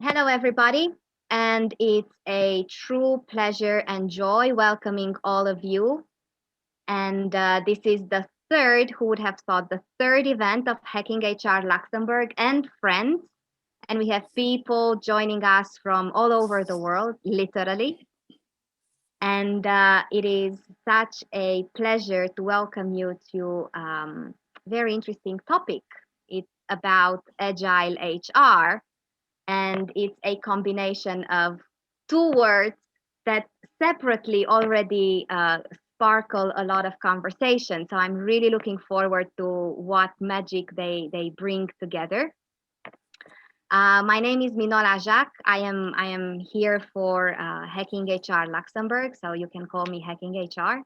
Hello, everybody, and it's a true pleasure and joy welcoming all of you. And this is the third, who would have thought, the third event of Hacking HR Luxembourg and friends. And we have people joining us from all over the world, literally. And it is such a pleasure to welcome you to very interesting topic. It's about Agile HR, and it's a combination of two words that separately already sparkle a lot of conversation. So I'm really looking forward to what magic they bring together. My name is Minola Jacques. I am here for Hacking HR Luxembourg, so you can call me Hacking HR.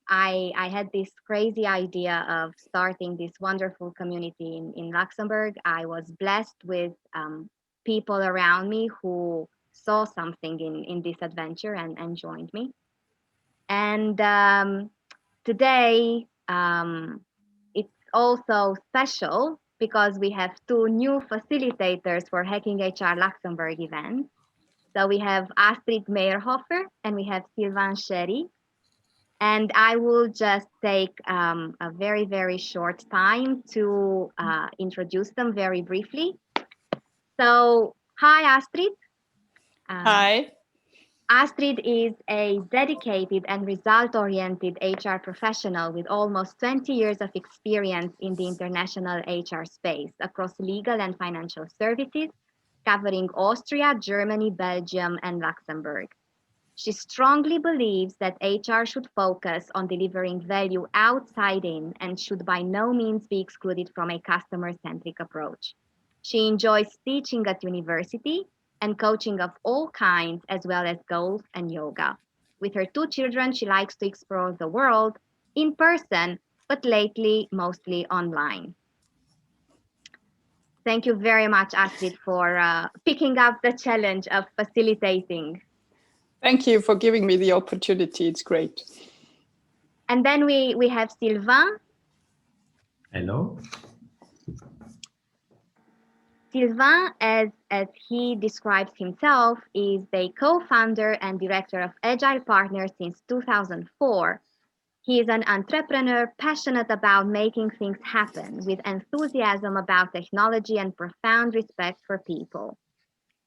I had this crazy idea of starting this wonderful community in Luxembourg. I was blessed with people around me who saw something in this adventure and joined me. And today, it's also special because we have two new facilitators for Hacking HR Luxembourg event. So we have Astrid Mayerhoffer and we have Sylvain Sherry. And I will just take a very, very short time to introduce them very briefly. So, hi, Astrid. Um, Hi. Astrid is a dedicated and result oriented HR professional with almost 20 years of experience in the international HR space across legal and financial services, covering Austria, Germany, Belgium, and Luxembourg. She strongly believes that HR should focus on delivering value outside in and should by no means be excluded from a customer centric approach. She enjoys teaching at university and coaching of all kinds, as well as golf and yoga. With her two children, she likes to explore the world in person, but lately mostly online. Thank you very much, Astrid, for picking up the challenge of facilitating. Thank you for giving me the opportunity. It's great. And then we have Sylvain. Hello. Sylvain, as he describes himself, is the co-founder and director of Agile Partners since 2004. He is an entrepreneur passionate about making things happen, with enthusiasm about technology and profound respect for people.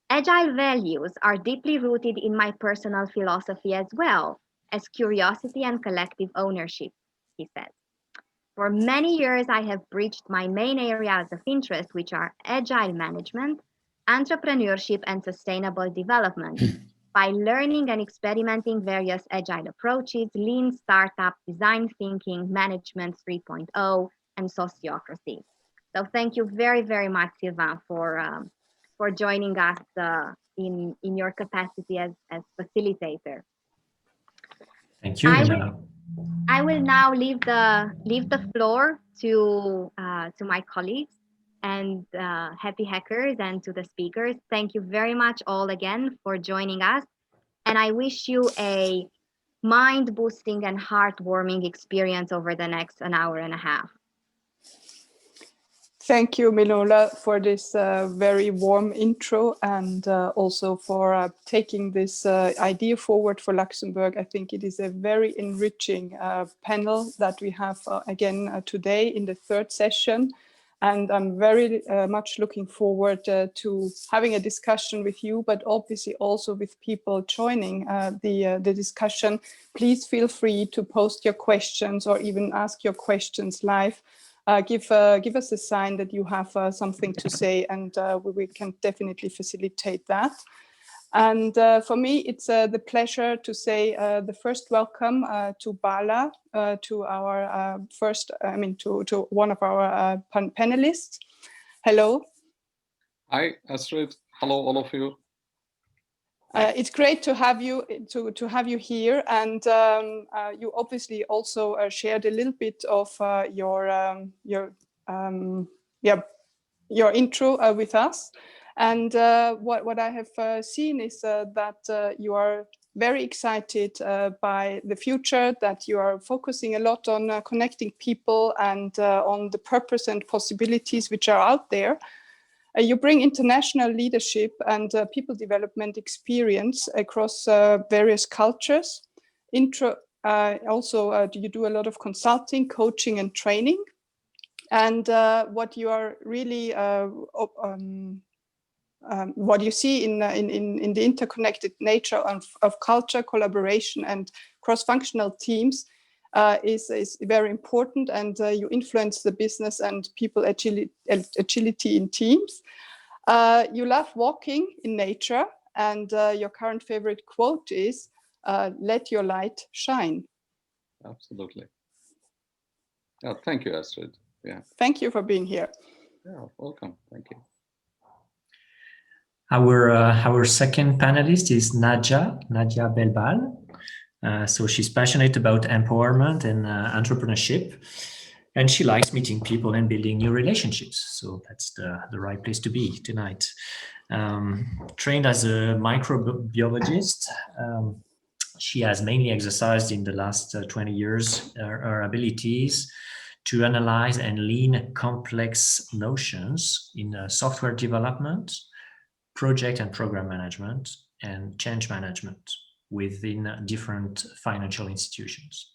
Agile values are deeply rooted in my personal philosophy as well as curiosity and collective ownership, he says. For many years, I have bridged my main areas of interest, which are agile management, entrepreneurship, and sustainable development, by learning and experimenting various agile approaches, lean startup, design thinking, management 3.0, and sociocracy. So thank you very, very much, Sylvain, for joining us in your capacity as facilitator. Thank you, I will Minola. I will now leave the floor to my colleagues and happy hackers and to the speakers. Thank you very much all again for joining us, and I wish you a mind boosting and heartwarming experience over the next an hour and a half. Thank you, Minola, for this very warm intro and also for taking this idea forward for Luxembourg. I think it is a very enriching panel that we have again today in the third session. And I'm very much looking forward to having a discussion with you, but obviously also with people joining the discussion. Please feel free to post your questions or even ask your questions live. Give us a sign that you have something to say, and we can definitely facilitate that. And for me, it's the pleasure to say the first welcome to Bala, to our to one of our panelists. Hello. Hi, Astrid. Hello, all of you. It's great to have you have you here, and you obviously also shared a little bit of your intro with us. And what I have seen is that you are very excited by the future, that you are focusing a lot on connecting people and on the purpose and possibilities which are out there. You bring international leadership and people development experience across various cultures. Also, you do a lot of consulting, coaching, and training. And what you are really what you see in the interconnected nature of culture, collaboration, and cross-functional teams is very important, and you influence the business and people agility in teams. You love walking in nature, and your current favorite quote is, "Let your light shine." Absolutely. Yeah, thank you, Astrid. Yeah. Thank you for being here. Yeah, welcome. Thank you. Our second panelist is Nadia Belbal. So she's passionate about empowerment and entrepreneurship, and she likes meeting people and building new relationships. So that's the right place to be tonight. Trained as a microbiologist, she has mainly exercised in the last 20 years her abilities to analyze and lean complex notions in software development, project and program management, and change management within different financial institutions.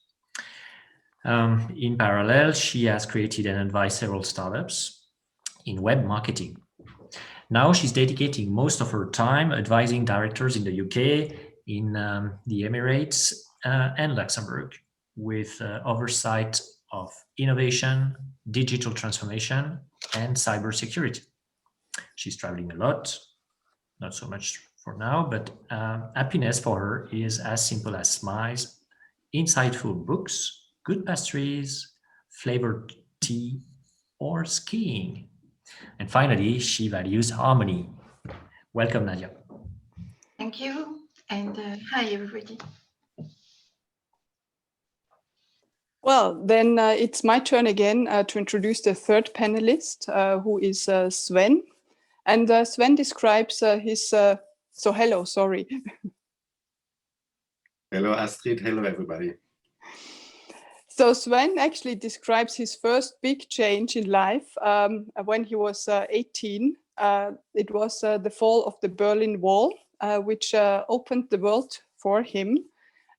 In parallel, she has created and advised several startups in web marketing. Now she's dedicating most of her time advising directors in the UK, in the Emirates, and Luxembourg, with oversight of innovation, digital transformation, and cybersecurity. She's traveling a lot, not so much for now, but happiness for her is as simple as smiles, insightful books, good pastries, flavored tea, or skiing. And finally, she values harmony. Welcome, Nadia. Thank you, and hi, everybody. Well, then it's my turn again to introduce the third panelist, who is Sven. And Sven describes his, hello, sorry. Hello, Astrid. Hello, everybody. So Sven actually describes his first big change in life when he was 18. It was the fall of the Berlin Wall, which opened the world for him.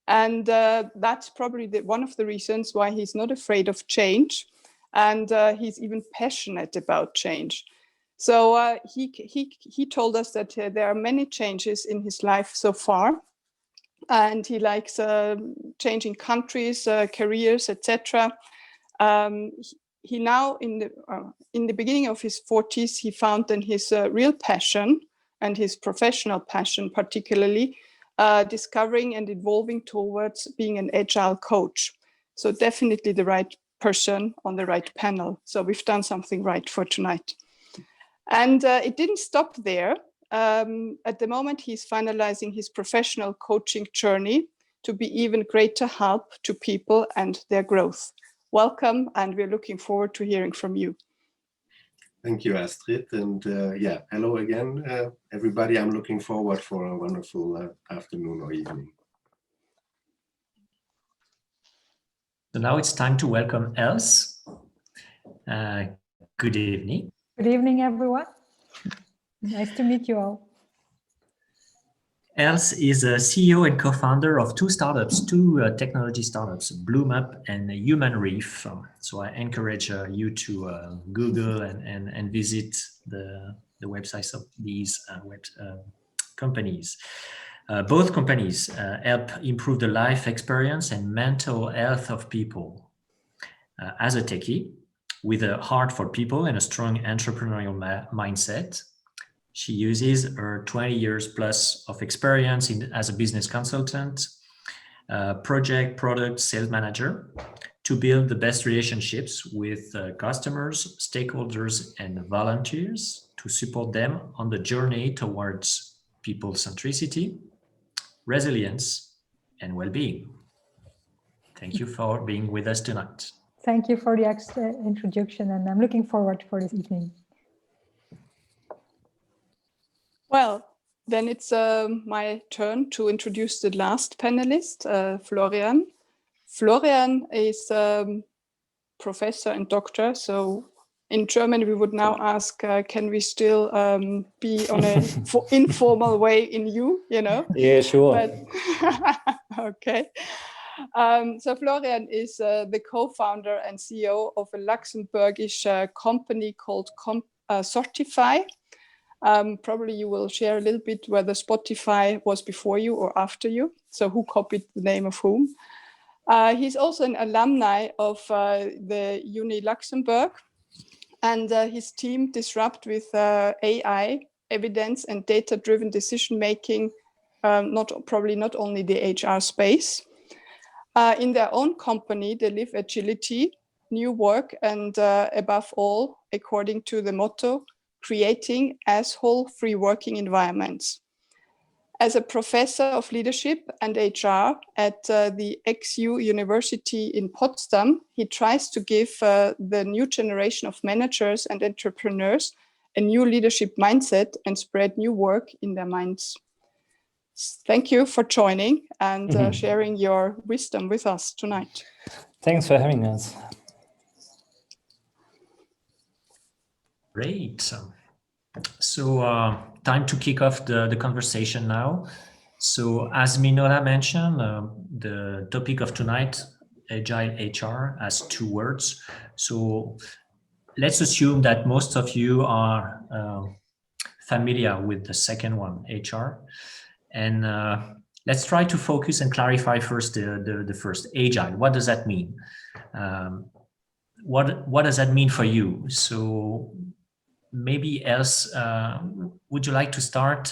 And that's probably one of the reasons why he's not afraid of change. And he's even passionate about change. So he told us that there are many changes in his life so far. And he likes changing countries, careers, etc. He now, in the beginning of his 40s, he found then his real passion and his professional passion, particularly discovering and evolving towards being an agile coach. So definitely the right person on the right panel. So we've done something right for tonight. And it didn't stop there. At the moment, he's finalizing his professional coaching journey to be even greater help to people and their growth. Welcome, and we're looking forward to hearing from you. Thank you, Astrid. And yeah, hello again, everybody. I'm looking forward for a wonderful afternoon or evening. So now it's time to welcome Els. Good evening. Good evening, everyone. Nice to meet you all. Els is a CEO and co-founder of two technology startups, BloomUp and Human Reef. So I encourage you to Google and visit the websites of these companies. Both companies help improve the life experience and mental health of people. As a techie, with a heart for people and a strong entrepreneurial mindset, she uses her 20 years plus of experience as a business consultant, project, product, sales manager to build the best relationships with customers, stakeholders, and volunteers to support them on the journey towards people centricity, resilience, and well-being. Thank you for being with us tonight. Thank you for the extra introduction, and I'm looking forward for this evening. Well, then it's my turn to introduce the last panelist, Florian. Florian is professor and doctor, so in Germany, we would now ask, can we still be on a informal way in you, you know? Yeah, sure. But okay. So Florian is the co-founder and CEO of a Luxembourgish company called Sortify. Probably you will share a little bit whether Spotify was before you or after you. So who copied the name of whom? He's also an alumni of the Uni Luxembourg, and his team disrupt with AI, evidence and data-driven decision-making, probably not only the HR space. In their own company, they live agility, new work, and above all, according to the motto, creating asshole-free working environments. As a professor of leadership and HR at the XU University in Potsdam, he tries to give the new generation of managers and entrepreneurs a new leadership mindset and spread new work in their minds. Thank you for joining and sharing your wisdom with us tonight. Thanks for having us. Great. So time to kick off the conversation now. So as Minola mentioned, the topic of tonight, Agile HR, has 2 words. So let's assume that most of you are familiar with the second one, HR. And let's try to focus and clarify first the first, Agile. What does that mean? What does that mean for you? So maybe else, would you like to start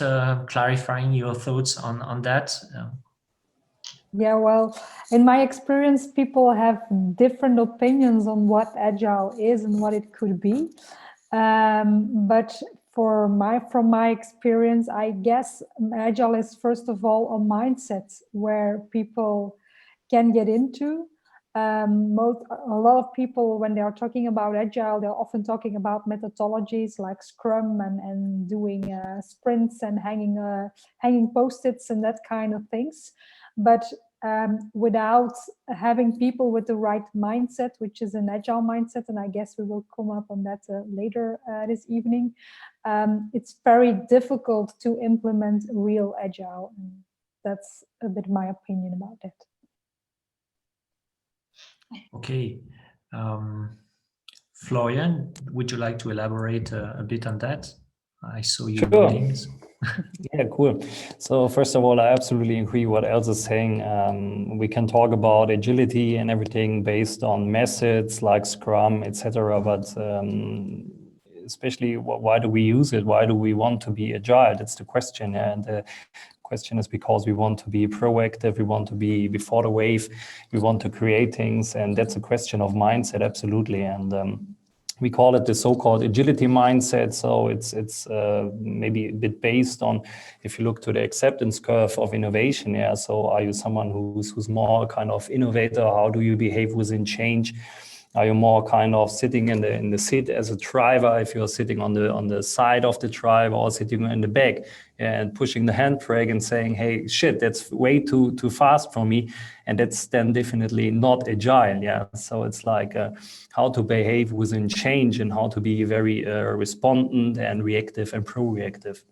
clarifying your thoughts on that? Yeah, well, in my experience, people have different opinions on what Agile is and what it could be. But from my experience, I guess Agile is first of all a mindset where people can get into. A lot of people, when they are talking about Agile, they're often talking about methodologies like Scrum and doing sprints and hanging post-its and that kind of things. But without having people with the right mindset, which is an Agile mindset, and I guess we will come up on that later this evening, it's very difficult to implement real Agile. And that's a bit my opinion about it. Okay. Florian, would you like to elaborate a bit on that? I saw you nodding. Yeah, cool. So first of all, I absolutely agree what Else is saying. We can talk about agility and everything based on methods like Scrum, etc. But especially, why do we use it? Why do we want to be agile? That's the question. And the question is because we want to be proactive, we want to be before the wave, we want to create things, and that's a question of mindset, absolutely. And we call it the so-called agility mindset. So it's maybe a bit based on, if you look to the acceptance curve of innovation. Yeah. So are you someone who's more kind of innovator? How do you behave within change? Are you more kind of sitting in the seat as a driver, if you're sitting on the side of the driver, or sitting in the back and pushing the handbrake and saying, hey, shit, that's way too fast for me. And that's then definitely not agile. Yeah. So it's like how to behave within change and how to be very respondent and reactive and proactive.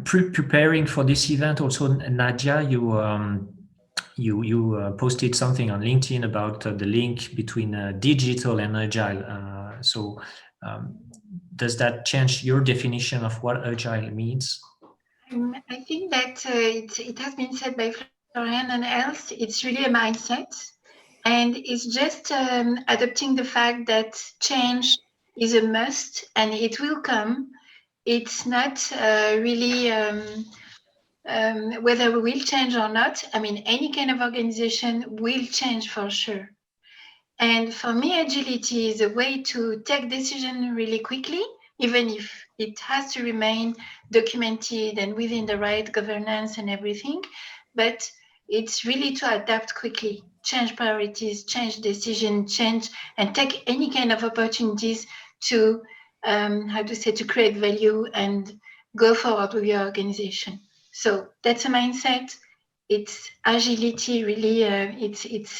Preparing for this event, also, Nadia, you posted something on LinkedIn about the link between digital and agile. So does that change your definition of what agile means? I think that it has been said by Florian and else, it's really a mindset. And it's just adopting the fact that change is a must and it will come. It's not really whether we will change or not. I mean, any kind of organization will change for sure. And for me, agility is a way to take decisions really quickly, even if it has to remain documented and within the right governance and everything. But it's really to adapt quickly, change priorities, change decision, change, and take any kind of opportunities to, to create value and go forward with your organization. So that's a mindset. it's agility really. It's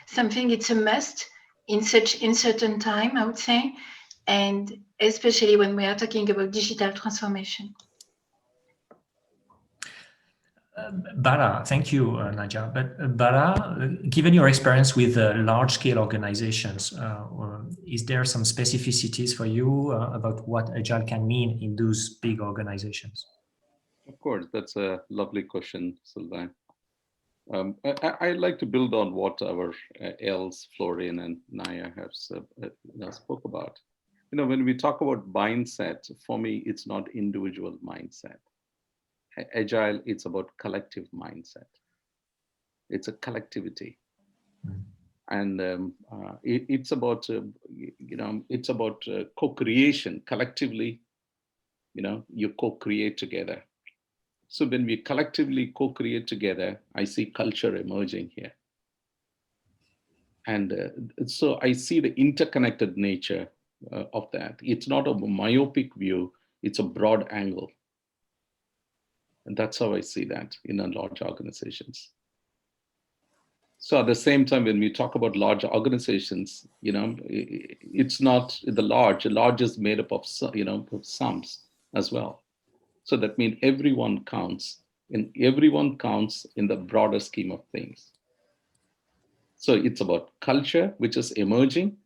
something. It's a must in certain time, I would say, and especially when we are talking about digital transformation. Bara, thank you, Nadia. But Bara, given your experience with large-scale organizations, is there some specificities for you about what Agile can mean in those big organizations? Of course, that's a lovely question, Sylvain. I'd like to build on what our Els, Florian, and Naya have spoke about. You know, when we talk about mindset, for me, it's not individual mindset. Agile, it's about collective mindset. It's a collectivity. And it's about, it's about co-creation collectively. You know, you co-create together. So when we collectively co-create together, I see culture emerging here. And so I see the interconnected nature of that. It's not a myopic view, it's a broad angle. And that's how I see that in large organizations. So at the same time, when we talk about large organizations, you know, it's not the large. The large is made up of, of sums as well. So that means everyone counts, and everyone counts in the broader scheme of things. So it's about culture, which is emerging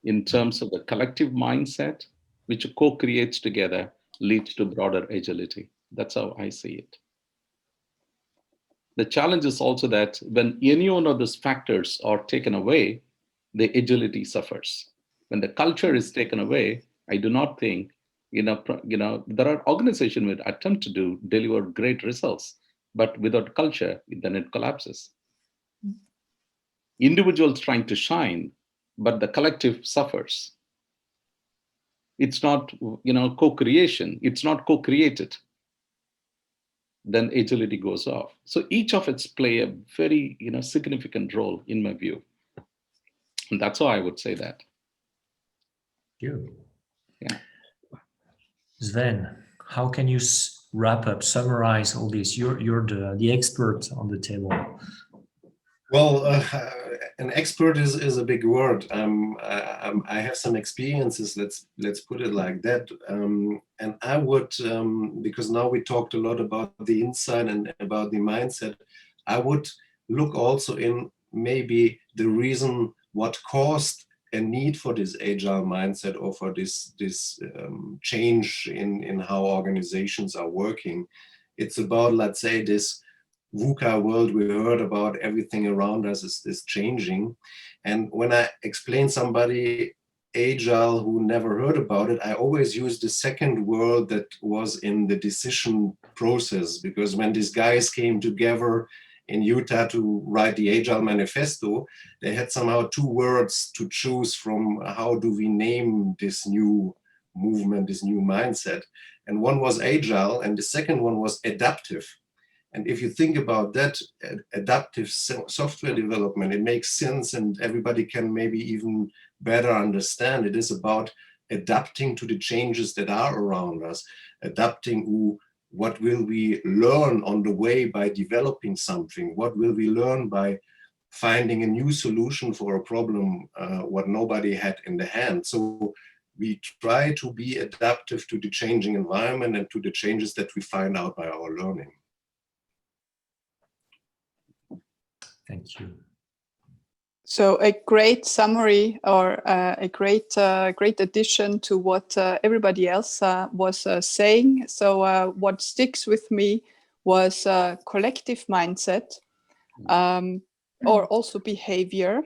in terms of the collective mindset, which co-creates together, leads to broader agility. That's how I see it. The challenge is also that when any one of those factors are taken away, the agility suffers. When the culture is taken away, I do not think, there are organizations that attempt to deliver great results, but without culture, then it collapses. Individuals trying to shine, but the collective suffers. It's not, co-creation. It's not co-created. Then agility goes off. So each of its play a very, significant role in my view. And that's how I would say that. You. Yeah. Sven, how can you wrap up, summarize all this? You're the expert on the table. Well, an expert is a big word. I have some experiences. Let's put it like that. And I would, because now we talked a lot about the inside and about the mindset, I would look also in maybe the reason what caused a need for this agile mindset or for this change in how organizations are working. It's about, let's say, this VUCA world we heard about. Everything around us is changing. And when I explain somebody agile who never heard about it, I always use the second word that was in the decision process, because when these guys came together in Utah to write the Agile Manifesto, they had somehow two words to choose from. How do we name this new movement, this new mindset? And one was agile, and the second one was adaptive. And if you think about that, adaptive software development, it makes sense, and everybody can maybe even better understand. It is about adapting to the changes that are around us, adapting what will we learn on the way by developing something? What will we learn by finding a new solution for a problem, what nobody had in the hand? So we try to be adaptive to the changing environment and to the changes that we find out by our learning. Thank you. So a great summary, or a great addition to what everybody else was saying. So what sticks with me was collective mindset, or also behavior,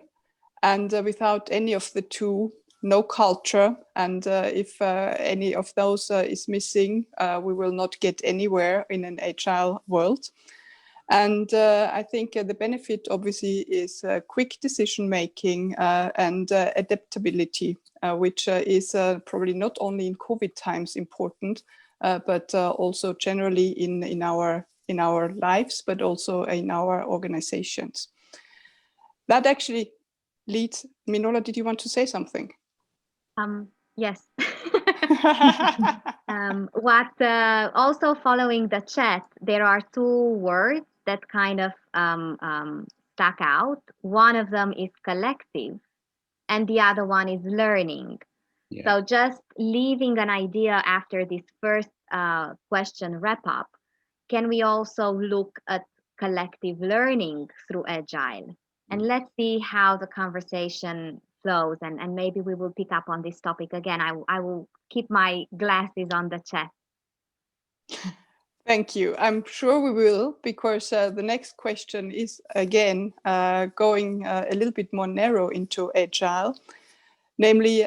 and without any of the two, no culture. And if any of those is missing, we will not get anywhere in an agile world. And I think the benefit obviously is quick decision making and adaptability, which is probably not only in COVID times important, but also generally in our lives, but also in our organizations. That actually leads, Minola, did you want to say something? Yes. Also following the chat, there are two words that kind of stuck out. One of them is collective, and the other one is learning. Yeah. So just leaving an idea after this first question wrap up, can we also look at collective learning through Agile? And let's see how the conversation flows, and maybe we will pick up on this topic again. I will keep my glasses on the chat. Thank you. I'm sure we will, because the next question is again going a little bit more narrow into Agile. Namely,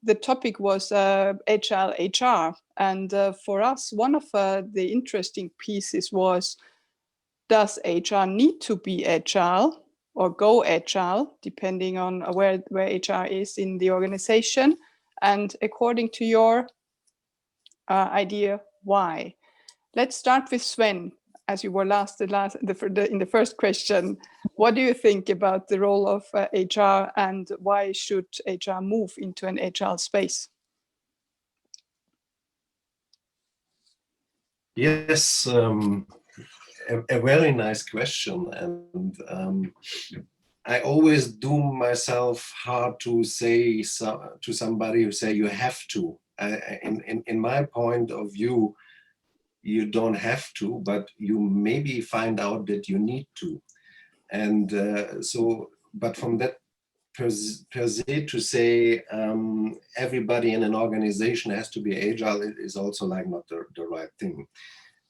the topic was Agile HR. And for us, one of the interesting pieces was, does HR need to be Agile or go Agile, depending on where HR is in the organization? And according to your idea, why? Let's start with Sven, as you were in the first question. What do you think about the role of HR, and why should HR move into an Agile space? Yes, a very nice question. And I always do myself hard to say to somebody who say you have to. In my point of view, you don't have to, but you maybe find out that you need to. And but from that per se to say everybody in an organization has to be agile is also like not the right thing.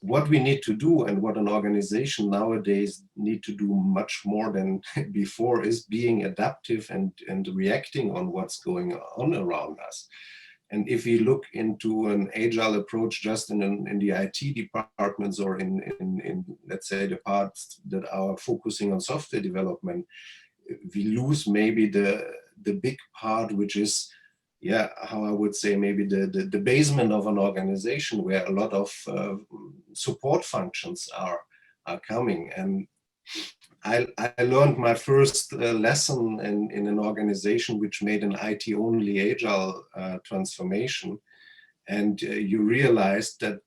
What we need to do, and what an organization nowadays need to do much more than before, is being adaptive and reacting on what's going on around us. And if we look into an agile approach just in the IT departments, or in let's say the parts that are focusing on software development, we lose maybe the big part, which is, yeah, how I would say, maybe the basement of an organization, where a lot of support functions are coming. And I learned my first lesson in an organization which made an IT-only agile transformation. And you realized that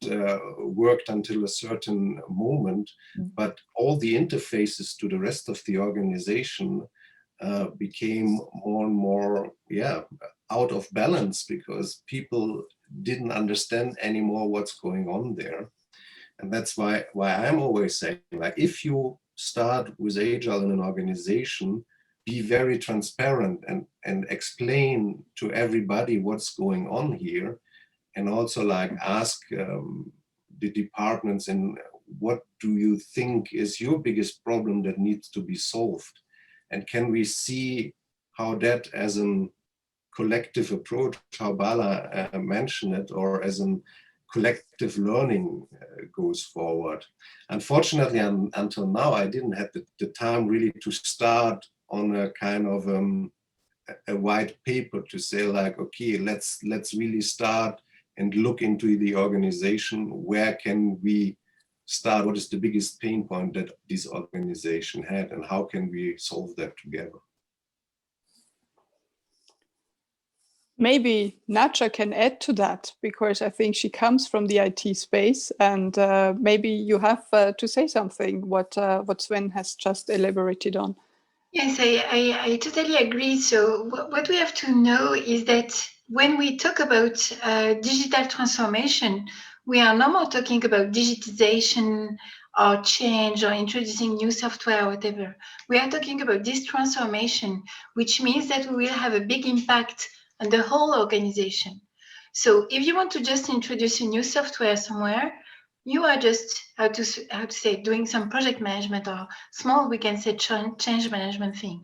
worked until a certain moment, but all the interfaces to the rest of the organization became more and more, out of balance, because people didn't understand anymore what's going on there. And that's why I'm always saying, like, if you start with Agile in an organization, be very transparent and explain to everybody what's going on here. And also, like, ask the departments, and what do you think is your biggest problem that needs to be solved? And can we see how that, as a collective approach, how Bala mentioned it, or as a collective learning goes forward? Unfortunately, until now, I didn't have the time really to start on a kind of a white paper to say, like, okay, let's really start and look into the organization. Where can we start? What is the biggest pain point that this organization had, and how can we solve that together? Maybe Nadja can add to that, because I think she comes from the IT space, and maybe you have to say something what Sven has just elaborated on. Yes, I totally agree. So what we have to know is that when we talk about digital transformation, we are no more talking about digitization or change or introducing new software or whatever. We are talking about this transformation, which means that we will have a big impact on the whole organization. So if you want to just introduce a new software somewhere, you are just, how to say, doing some project management, or small, we can say, change management thing.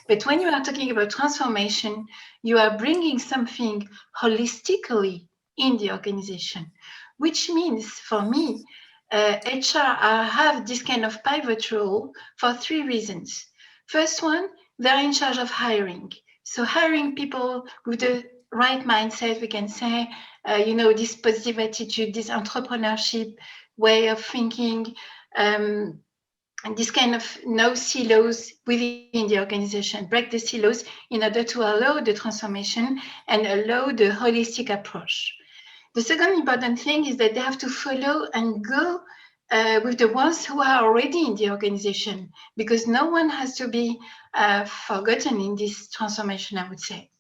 But when you are talking about transformation, you are bringing something holistically in the organization, which means, for me, HR have this kind of pivot role for 3 reasons. First one, they're in charge of hiring. So hiring people with the right mindset, we can say, this positive attitude, this entrepreneurship way of thinking, and this kind of no silos within the organization, break the silos in order to allow the transformation and allow the holistic approach. The second important thing is that they have to follow and go with the ones who are already in the organization, because no one has to be forgotten in this transformation, I would say.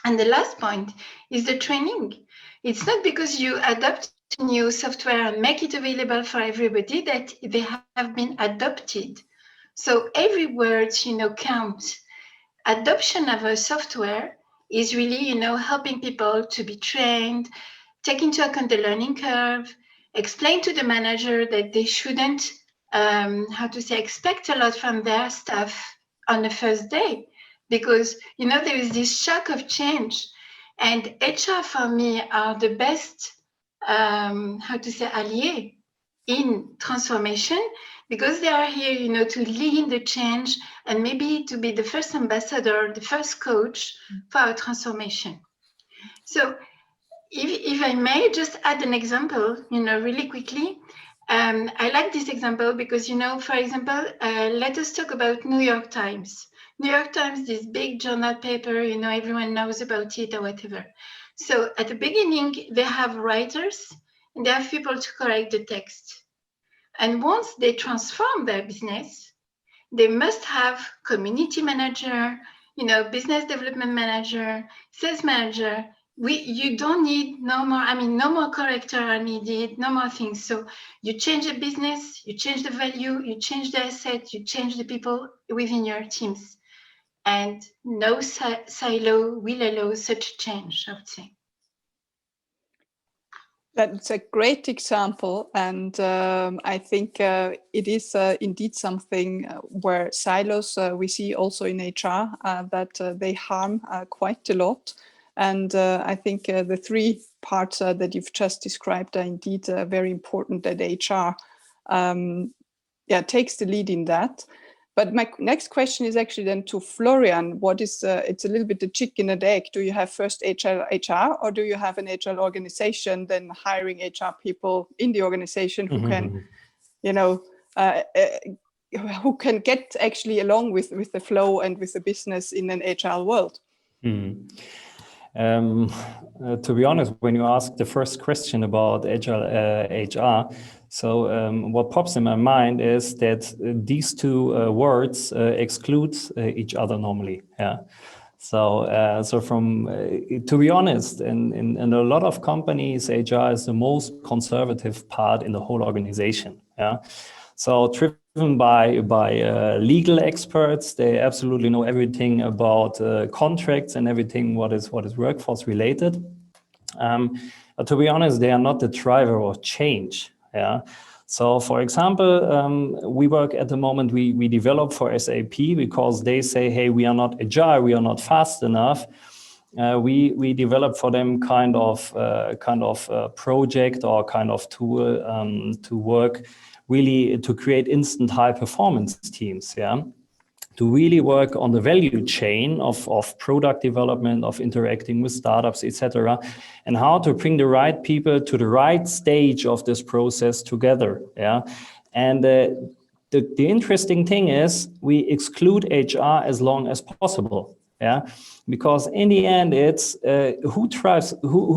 And the last point is the training. It's not because you adopt new software and make it available for everybody that they have been adopted. So every word, counts. Adoption of a software is really, helping people to be trained, take into account the learning curve, explain to the manager that they shouldn't, expect a lot from their staff on the first day, because, there is this shock of change. And HR for me are the best, alliés in transformation, because they are here, to lead the change and maybe to be the first ambassador, the first coach for our transformation. So if I may just add an example, really quickly. I like this example because, for example, let us talk about New York Times. New York Times, this big journal paper, everyone knows about it or whatever. So at the beginning, they have writers and they have people to correct the text. And once they transform their business, they must have community manager, business development manager, sales manager. You don't need no more corrector are needed, no more things. So you change the business, you change the value, you change the asset, you change the people within your teams. And no silo will allow such change, I would say. That's a great example, and I think it is indeed something where silos we see also in HR that they harm quite a lot. And I think the three parts that you've just described are indeed very important, that HR takes the lead in that. But my next question is actually then to Florian. What is, it's a little bit the chicken and egg. Do you have first HR or do you have an HR organization, then hiring HR people in the organization who can, who can get actually along with the flow and with the business in an agile world? To be honest, when you ask the first question about Agile HR, so what pops in my mind is that these two words exclude each other normally. Yeah. So from to be honest, in a lot of companies, HR is the most conservative part in the whole organization. Yeah. So driven by legal experts, they absolutely know everything about contracts and everything what is workforce related. But to be honest, they are not the driver of change. Yeah. So, for example, we work at the moment. We develop for SAP because they say, "Hey, we are not agile. We are not fast enough." We develop for them kind of project or kind of tool to work really to create instant high performance teams. Yeah. To really work on the value chain of product development, of interacting with startups, etc., and how to bring the right people to the right stage of this process together. Yeah, and the interesting thing is we exclude HR as long as possible. Yeah, because in the end, it's who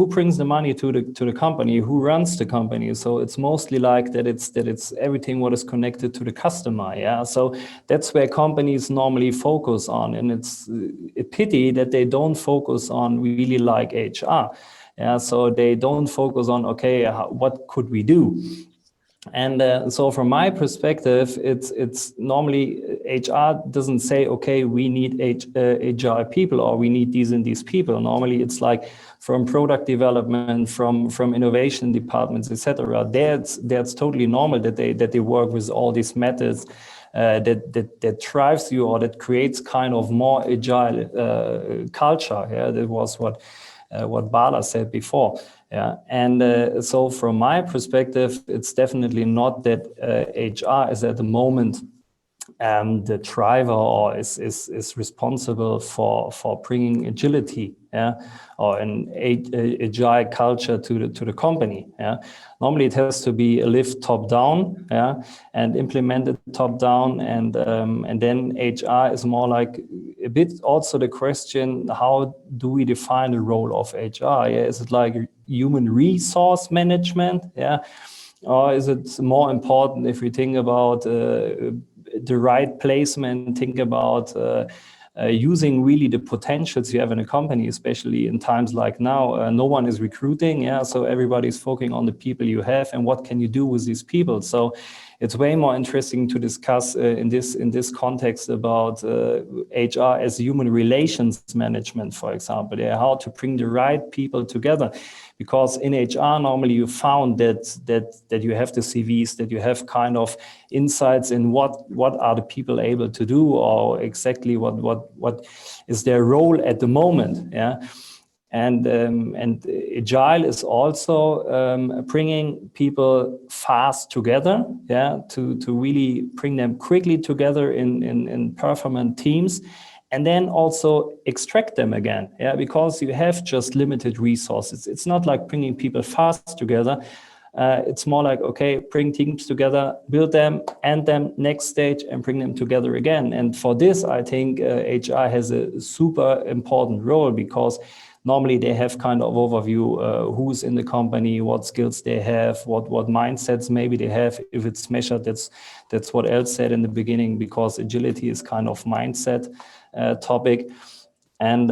brings the money to the company, who runs the company. So it's mostly like that. It's everything what is connected to the customer. Yeah, so that's where companies normally focus on, and it's a pity that they don't focus on really like HR. Yeah, so they don't focus on what could we do. And so from my perspective, it's normally HR doesn't say, okay, we need agile people or we need these and these people. Normally it's like from product development, from innovation departments, etc. That's totally normal that they work with all these methods that drives you or that creates kind of more agile culture. Yeah, that was what Bala said before. Yeah, and so from my perspective, it's definitely not that HR is at the moment the driver or is responsible for bringing agility, yeah, or an agile culture to the company. Yeah, normally it has to be a lift top down, yeah, and implemented top down, and then HR is more like a bit also the question: how do we define the role of HR? Yeah, is it like human resource management? Yeah. or is it more important if we think about the right placement, think about using really the potentials you have in a company, especially in times like now? No one is recruiting, so everybody's focusing on the people you have and what can you do with these people. So it's way more interesting to discuss in this context about HR as human relations management, for example, how to bring the right people together. Because in HR, normally you found that you have the CVs, that you have kind of insights in what are the people able to do, or exactly what is their role at the moment. And Agile is also bringing people fast together, to really bring them quickly together in performant teams, and then also extract them again, because you have just limited resources. It's not like bringing people fast together. It's more like, okay, bring teams together, build them, end them, next stage, and bring them together again. And for this, I think HR has a super important role, because normally they have kind of overview who's in the company, what skills they have, what mindsets maybe they have. If it's measured, that's what Els said in the beginning, because agility is kind of mindset topic. And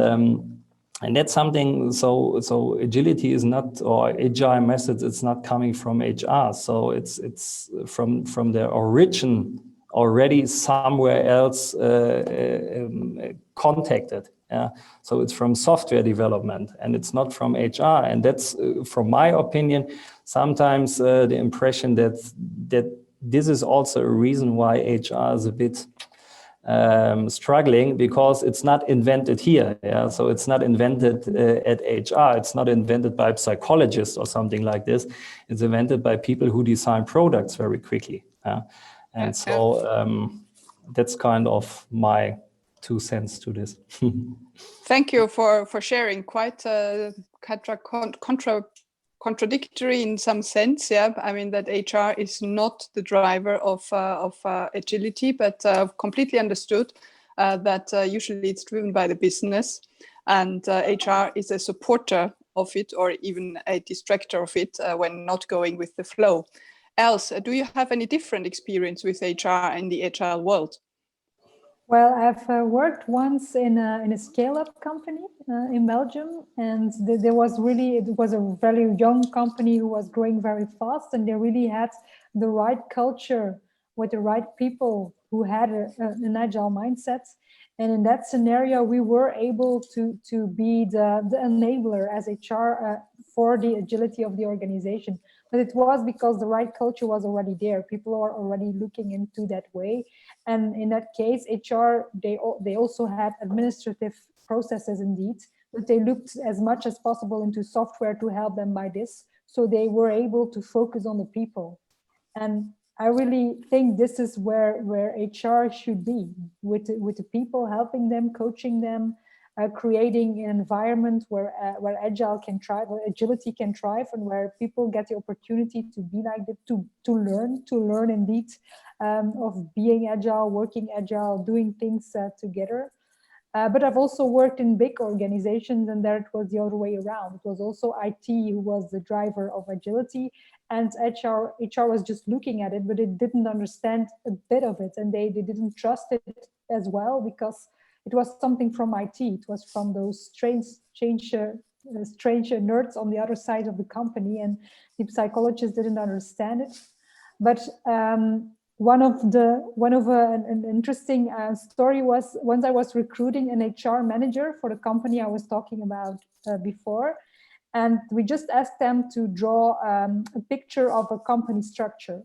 that's something, so agility is not, or agile methods, it's not coming from HR. So it's from the origin already somewhere else contacted. So it's from software development, and it's not from HR. And that's, from my opinion, sometimes the impression that this is also a reason why HR is a bit struggling, because it's not invented here. So it's not invented at HR. It's not invented by psychologists or something like this. It's invented by people who design products very quickly. And so that's kind of my 2 cents to this. Thank you for sharing. Quite contradictory in some sense. I mean that HR is not the driver of agility, but completely understood that usually it's driven by the business, and HR is a supporter of it, or even a distractor of it when not going with the flow. Els, do you have any different experience with HR in the agile world? Well, I've worked once in a scale-up company in Belgium, and it was a very young company who was growing very fast, and they really had the right culture with the right people who had an agile mindset. And in that scenario, we were able to be the enabler as HR for the agility of the organization. But it was because the right culture was already there. People are already looking into that way. And in that case, HR, they also had administrative processes indeed, but they looked as much as possible into software to help them by this. So they were able to focus on the people. And I really think this is where HR should be, with the people, helping them, coaching them, creating an environment where agility can thrive, and where people get the opportunity to be like that, to learn indeed of being agile, working agile, doing things together. But I've also worked in big organizations, and there it was the other way around. It was also IT who was the driver of agility, and HR was just looking at it, but it didn't understand a bit of it, and they didn't trust it as well, because it was something from IT. It was from those strange nerds on the other side of the company, and the psychologists didn't understand it. But an interesting story was, once I was recruiting an HR manager for the company I was talking about before, and we just asked them to draw a picture of a company structure.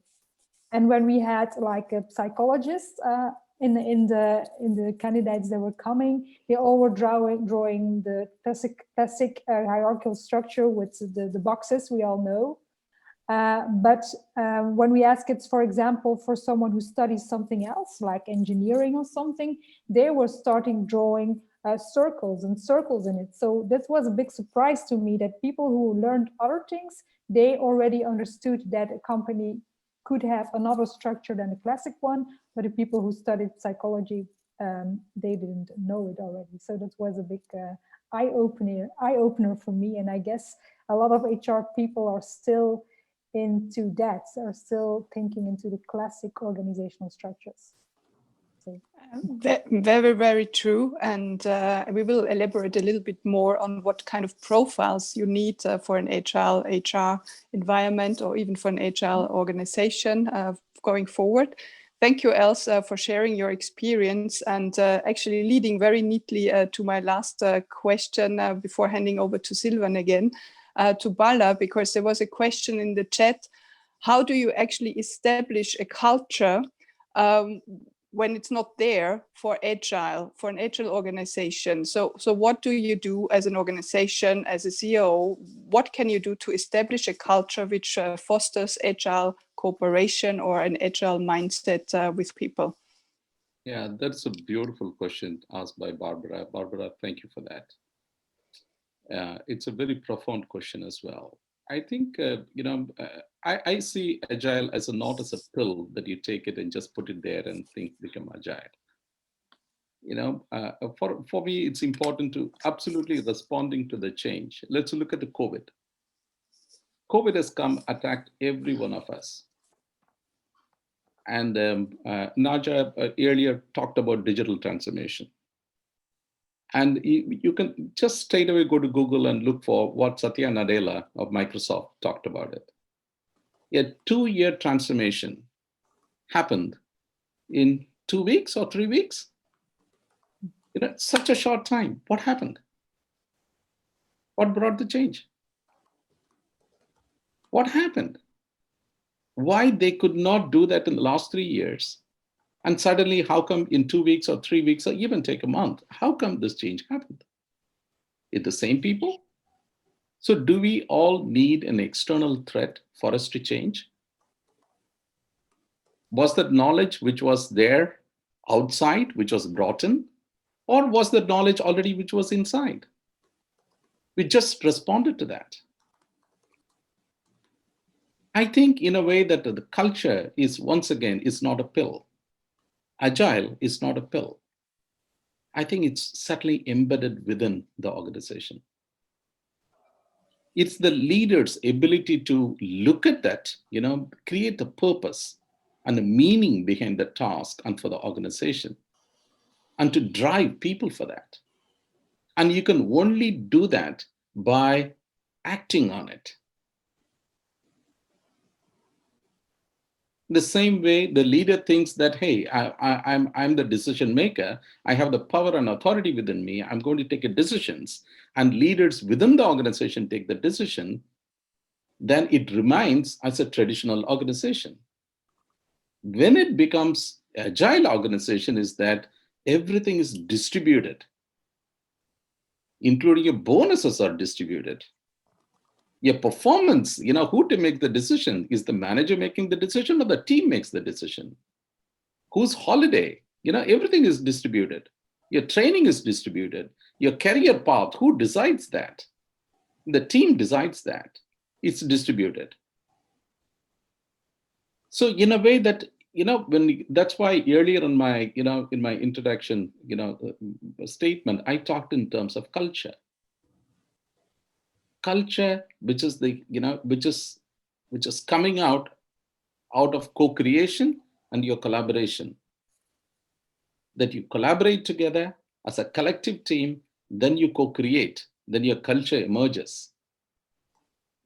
And when we had like a psychologist in the candidates that were coming, they all were drawing the classic hierarchical structure with the boxes we all know. But when we ask it, for example, for someone who studies something else, like engineering or something, they were starting drawing circles and circles in it. So that was a big surprise to me, that people who learned other things, they already understood that a company could have another structure than the classic one, but the people who studied psychology, they didn't know it already. So that was a big eye-opener for me. And I guess a lot of HR people are still into that, are still thinking into the classic organizational structures. So. Very, very true. And we will elaborate a little bit more on what kind of profiles you need for an agile HR environment, or even for an agile organization going forward. Thank you, Elsa, for sharing your experience and actually leading very neatly to my last question before handing over to Sylvan again, to Bala, because there was a question in the chat. How do you actually establish a culture when it's not there for an agile organization? So what do you do as an organization, as a CEO? What can you do to establish a culture which fosters agile cooperation or an agile mindset with people? Yeah, that's a beautiful question asked by Barbara. Barbara, thank you for that. It's a very profound question as well. I think, I see agile as not as a pill that you take it and just put it there and think become agile. For me, it's important to absolutely responding to the change. Let's look at the COVID. COVID has attacked every one of us. And Naja earlier talked about digital transformation. And you can just straight away go to Google and look for what Satya Nadella of Microsoft talked about it. A 2-year transformation happened in 2 weeks or 3 weeks. Such a short time. What happened? What brought the change? What happened? Why they could not do that in the last 3 years? And suddenly, how come in 2 weeks or 3 weeks or even take a month? How come this change happened? It's the same people? So do we all need an external threat for us to change? Was that knowledge which was there outside, which was brought in? Or was that knowledge already which was inside? We just responded to that. I think in a way that the culture is, once again, is not a pill. Agile is not a pill. I think it's subtly embedded within the organization. It's the leader's ability to look at that, create a purpose and a meaning behind the task and for the organization, and to drive people for that. And you can only do that by acting on it. The same way the leader thinks that, hey, I'm the decision maker. I have the power and authority within me. I'm going to take decisions, and leaders within the organization take the decision. Then it remains as a traditional organization. When it becomes agile organization is that everything is distributed, including your bonuses are distributed. Your performance, who to make the decision? Is the manager making the decision or the team makes the decision? Whose holiday? Everything is distributed. Your training is distributed. Your career path, who decides that? The team decides that. It's distributed. So in a way that, that's why earlier in my, in my introduction, statement, I talked in terms of culture. Culture, which is the, which is coming out of co-creation and your collaboration. That you collaborate together as a collective team, then you co-create, then your culture emerges.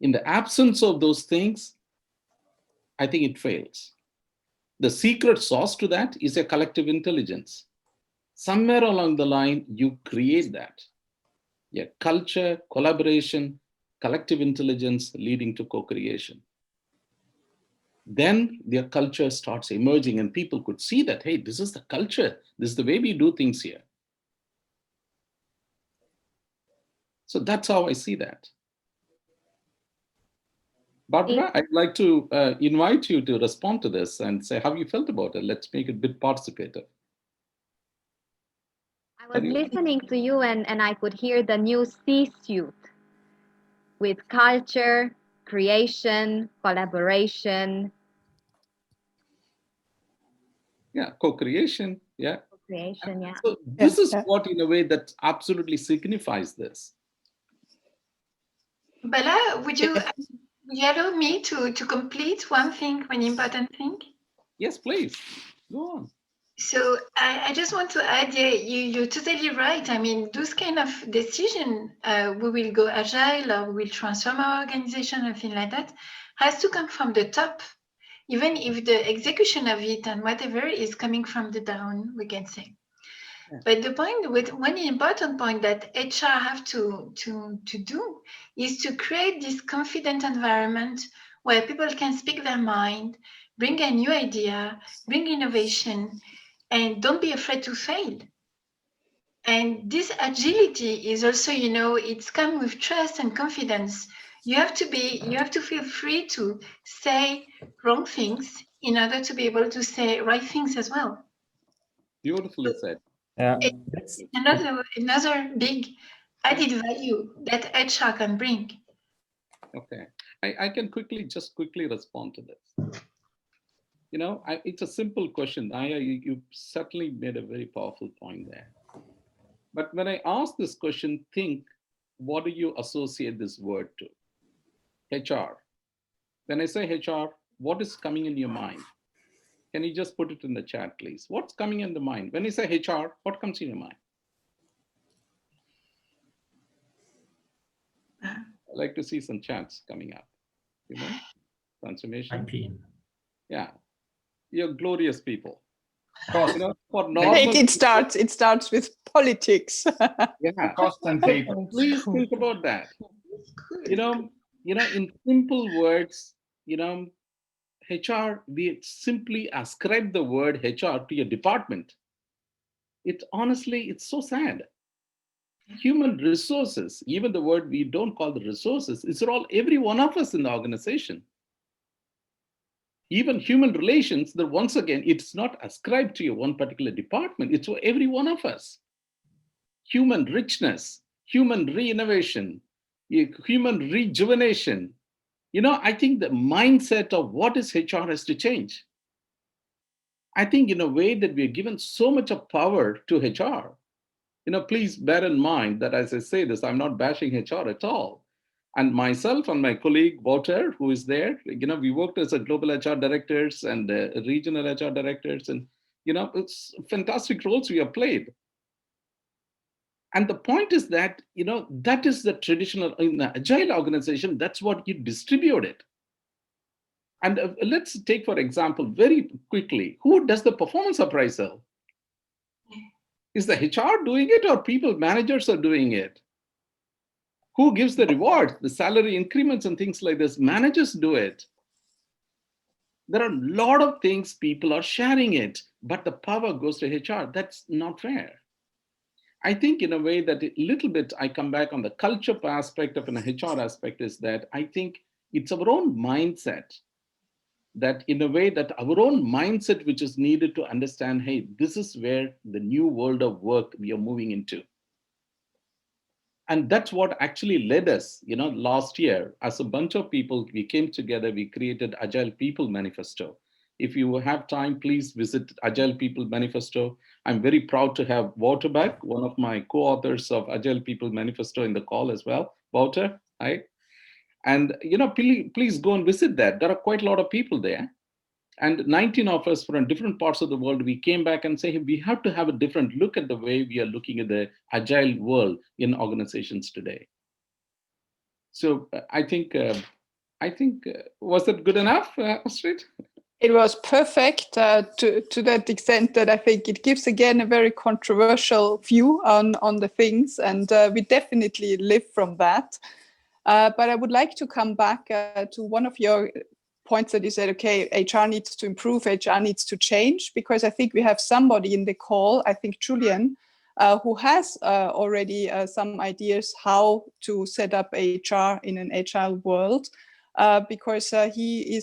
In the absence of those things, I think it fails. The secret sauce to that is a collective intelligence. Somewhere along the line, you create that. Yeah, culture, collaboration, collective intelligence leading to co-creation. Then their culture starts emerging and people could see that, hey, this is the culture. This is the way we do things here. So that's how I see that. Barbara, I'd like to invite you to respond to this and say how you felt about it. Let's make it a bit participative. I was listening to you and I could hear the new C-suite with culture, creation, collaboration. Yeah, co-creation. Yeah. Co-creation, yeah. So this is what, in a way, that absolutely signifies this. Bala, You allow me to complete one important thing? Yes, please. Go on. So I just want to add, yeah, you're totally right. I mean, those kind of decision, we will go agile or we will transform our organization or things like that, has to come from the top, even if the execution of it and whatever is coming from the down, we can say. Yeah. But the point with one important point that HR have to do is to create this confident environment where people can speak their mind, bring a new idea, bring innovation, and don't be afraid to fail. And this agility is also, it's come with trust and confidence. You have to feel free to say wrong things in order to be able to say right things as well. Beautifully said. Yeah. It's another big added value that HR can bring. Okay, I can quickly respond to this. It's a simple question. You certainly made a very powerful point there. But when I ask this question, think, what do you associate this word to? HR. When I say HR, what is coming in your mind? Can you just put it in the chat, please? What's coming in the mind? When you say HR, what comes in your mind? I'd like to see some chats coming up. Transformation. Yeah, you're glorious people. Cost. I think it starts with politics. Yeah, cost and paper. Please think about that. In simple words, HR, we simply ascribe the word HR to your department. It's so sad. Human resources, even the word we don't call the resources, it's all every one of us in the organization. Even human relations, that once again, it's not ascribed to your one particular department, it's for every one of us. Human richness, human re-innovation, human rejuvenation. I think the mindset of what is HR has to change. I think in a way that we are given so much of power to HR. Please bear in mind that as I say this, I'm not bashing HR at all. And myself and my colleague, Wouter, who is there, we worked as a global HR directors and regional HR directors. And, it's fantastic roles we have played. And the point is that, that is the traditional, in the agile organization, that's what you distribute it. And let's take, for example, very quickly, who does the performance appraisal? Is the HR doing it or people managers are doing it? Who gives the rewards, the salary increments and things like this? Managers do it. There are a lot of things people are sharing it, but the power goes to HR. That's not fair. I think in a way that a little bit, I come back on the culture aspect of an HR aspect is that I think it's our own mindset that in a way that our own mindset, which is needed to understand, hey, this is where the new world of work we are moving into. And that's what actually led us, last year, as a bunch of people, we came together, we created Agile People Manifesto. If you have time, please visit Agile People Manifesto. I'm very proud to have Wouter back, one of my co-authors of Agile People Manifesto in the call as well. Wouter, hi. And, please go and visit that. There are quite a lot of people there. And 19 of us from different parts of the world, we came back and say, hey, we have to have a different look at the way we are looking at the agile world in organizations today. So I think, was that good enough, Astrid? It was perfect to that extent that I think it gives, again, a very controversial view on the things. And we definitely live from that. But I would like to come back to one of your points that you said, okay, HR needs to improve, HR needs to change, because I think we have somebody in the call, I think Julian, who has already some ideas how to set up HR in an agile world, because he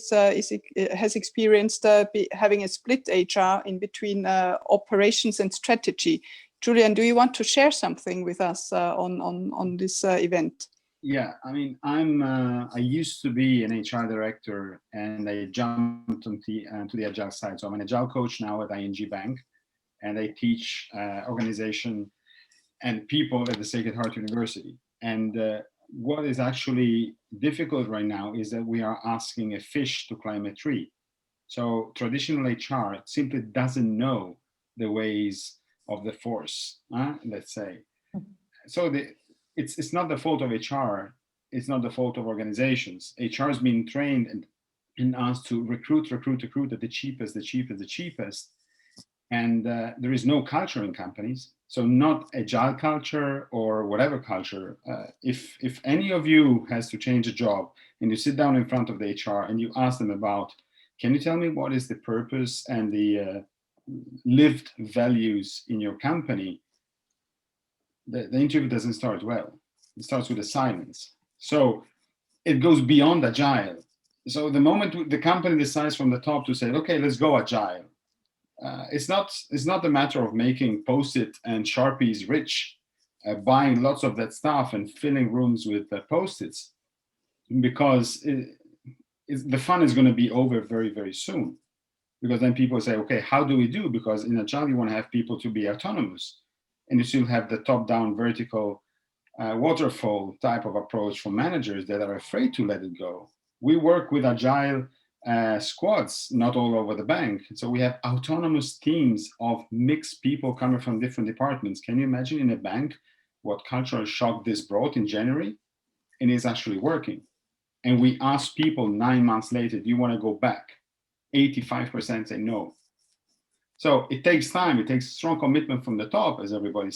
has experienced having a split HR in between operations and strategy. Julian, do you want to share something with us on this event? Yeah, I mean, I used to be an HR director and I jumped to the Agile side. So I'm an Agile coach now at ING Bank, and I teach organization and people at the Sacred Heart University. And what is actually difficult right now is that we are asking a fish to climb a tree. So traditional HR simply doesn't know the ways of the force, let's say. So it's not the fault of HR, it's not the fault of organizations. HR is being trained and asked to recruit at the cheapest. And there is no culture in companies. So not agile culture or whatever culture. If any of you has to change a job and you sit down in front of the HR and you ask them about, can you tell me what is the purpose and the lived values in your company? The interview doesn't start well. It starts with a silence. So it goes beyond agile. So the moment the company decides from the top to say, okay, let's go agile, it's not a matter of making Post-it and Sharpies rich, buying lots of that stuff and filling rooms with Post-its, because the fun is going to be over very, very soon. Because then people say, okay, how do we do? Because in Agile, you want to have people to be autonomous, and you still have the top-down vertical waterfall type of approach for managers that are afraid to let it go. We work with Agile squads, not all over the bank. So we have autonomous teams of mixed people coming from different departments. Can you imagine in a bank what cultural shock this brought in January? And it's actually working. And we ask people 9 months later, do you want to go back? 85% say no. So it takes time, it takes strong commitment from the top, as everybody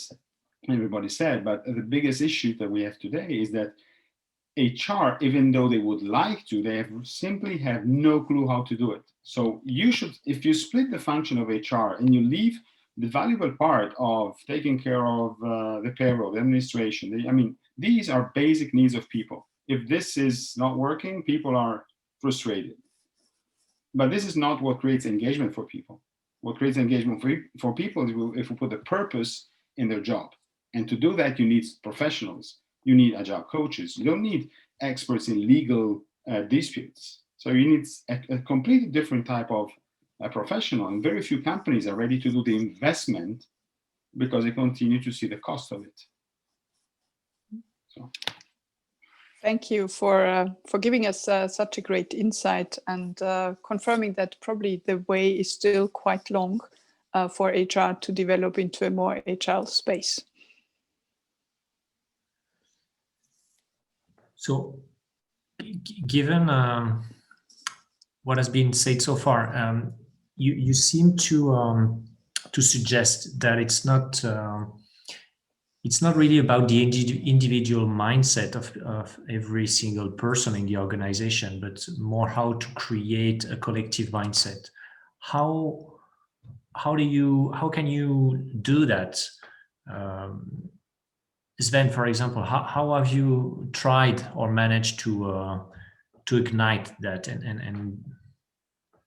said. But the biggest issue that we have today is that HR, even though they would like to, they simply have no clue how to do it. So you should, if you split the function of HR and you leave the valuable part of taking care of the payroll, the administration, I mean, these are basic needs of people. If this is not working, people are frustrated. But this is not what creates engagement for people. What creates engagement for people is if we put a purpose in their job. And to do that, you need professionals. You need agile coaches. You don't need experts in legal disputes. So you need a completely different type of professional. And very few companies are ready to do the investment because they continue to see the cost of it. So. Thank you for giving us such a great insight and confirming that probably the way is still quite long for HR to develop into a more agile space. So, given what has been said so far, you seem to suggest that it's not really about the individual mindset of every single person in the organization, but more how to create a collective mindset. How can you do that? Sven, for example, how have you tried or managed to ignite that and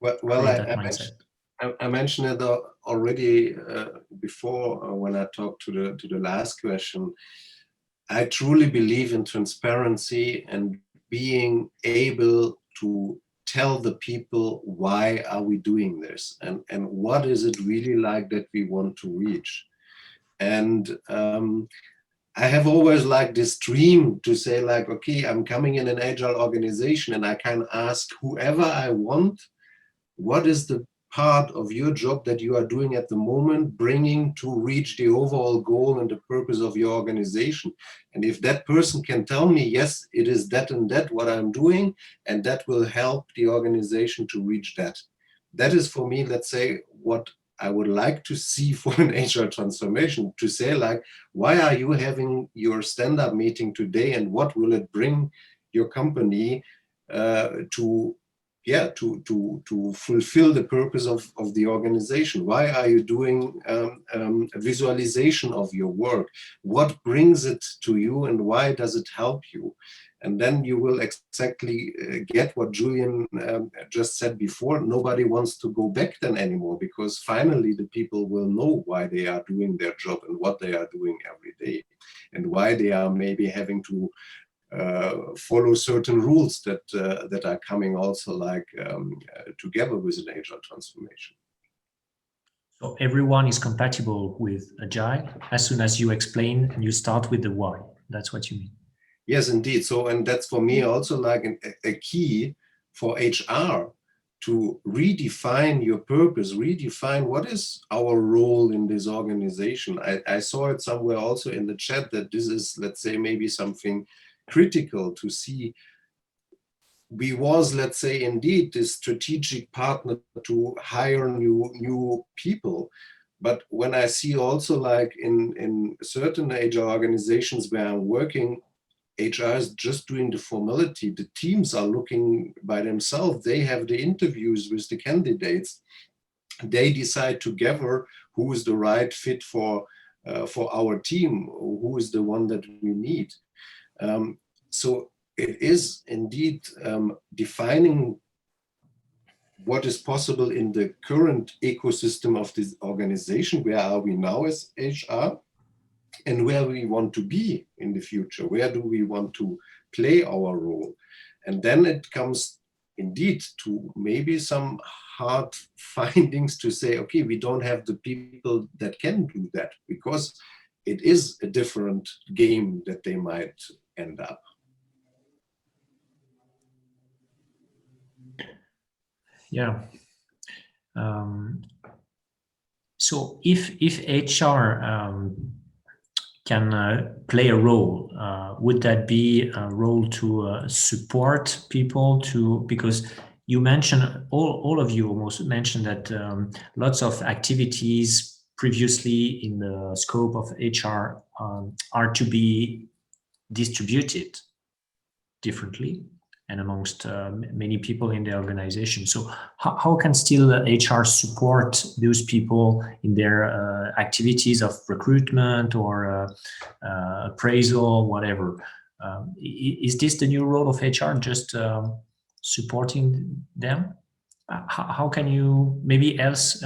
create that mindset? I mentioned it already before when I talked to the last question. I truly believe in transparency and being able to tell the people why are we doing this and what is it really like that we want to reach. And I have always liked this dream to say like, okay, I'm coming in an agile organization and I can ask whoever I want, what is the part of your job that you are doing at the moment bringing to reach the overall goal and the purpose of your organization. And if that person can tell me, yes, it is that and that what I'm doing, and that will help the organization to reach that. That is for me, let's say, what I would like to see for an HR transformation, to say like, why are you having your stand-up meeting today and what will it bring your company to fulfill the purpose of the organization? Why are you doing a visualization of your work? What brings it to you and why does it help you? And then you will exactly get what Julian just said before. Nobody wants to go back then anymore, because finally the people will know why they are doing their job and what they are doing every day and why they are maybe having to follow certain rules that are coming also like together with an agile transformation. So everyone is compatible with Agile as soon as you explain and you start with the why. That's what you mean. Yes, indeed. So, and that's for me also like a key for HR to redefine your purpose, redefine what is our role in this organization. I saw it somewhere also in the chat that this is, let's say, maybe something critical to see. We was, let's say, indeed this strategic partner to hire new people. But when I see also like in certain HR organizations where I'm working, HR is just doing the formality. The teams are looking by themselves. They have the interviews with the candidates. They decide together who is the right fit for our team, who is the one that we need. So it is indeed defining what is possible in the current ecosystem of this organization. Where are we now as HR? And where we want to be in the future, where do we want to play our role? And then it comes indeed to maybe some hard findings to say, okay, we don't have the people that can do that, because it is a different game that they might end up. Yeah. So if HR can play a role, would that be a role to support people because you mentioned, all of you almost mentioned that lots of activities previously in the scope of HR are to be distributed differently and amongst many people in the organization. So how can still HR support those people in their activities of recruitment or appraisal, whatever? Is this the new role of HR, just supporting them? How can you, maybe else,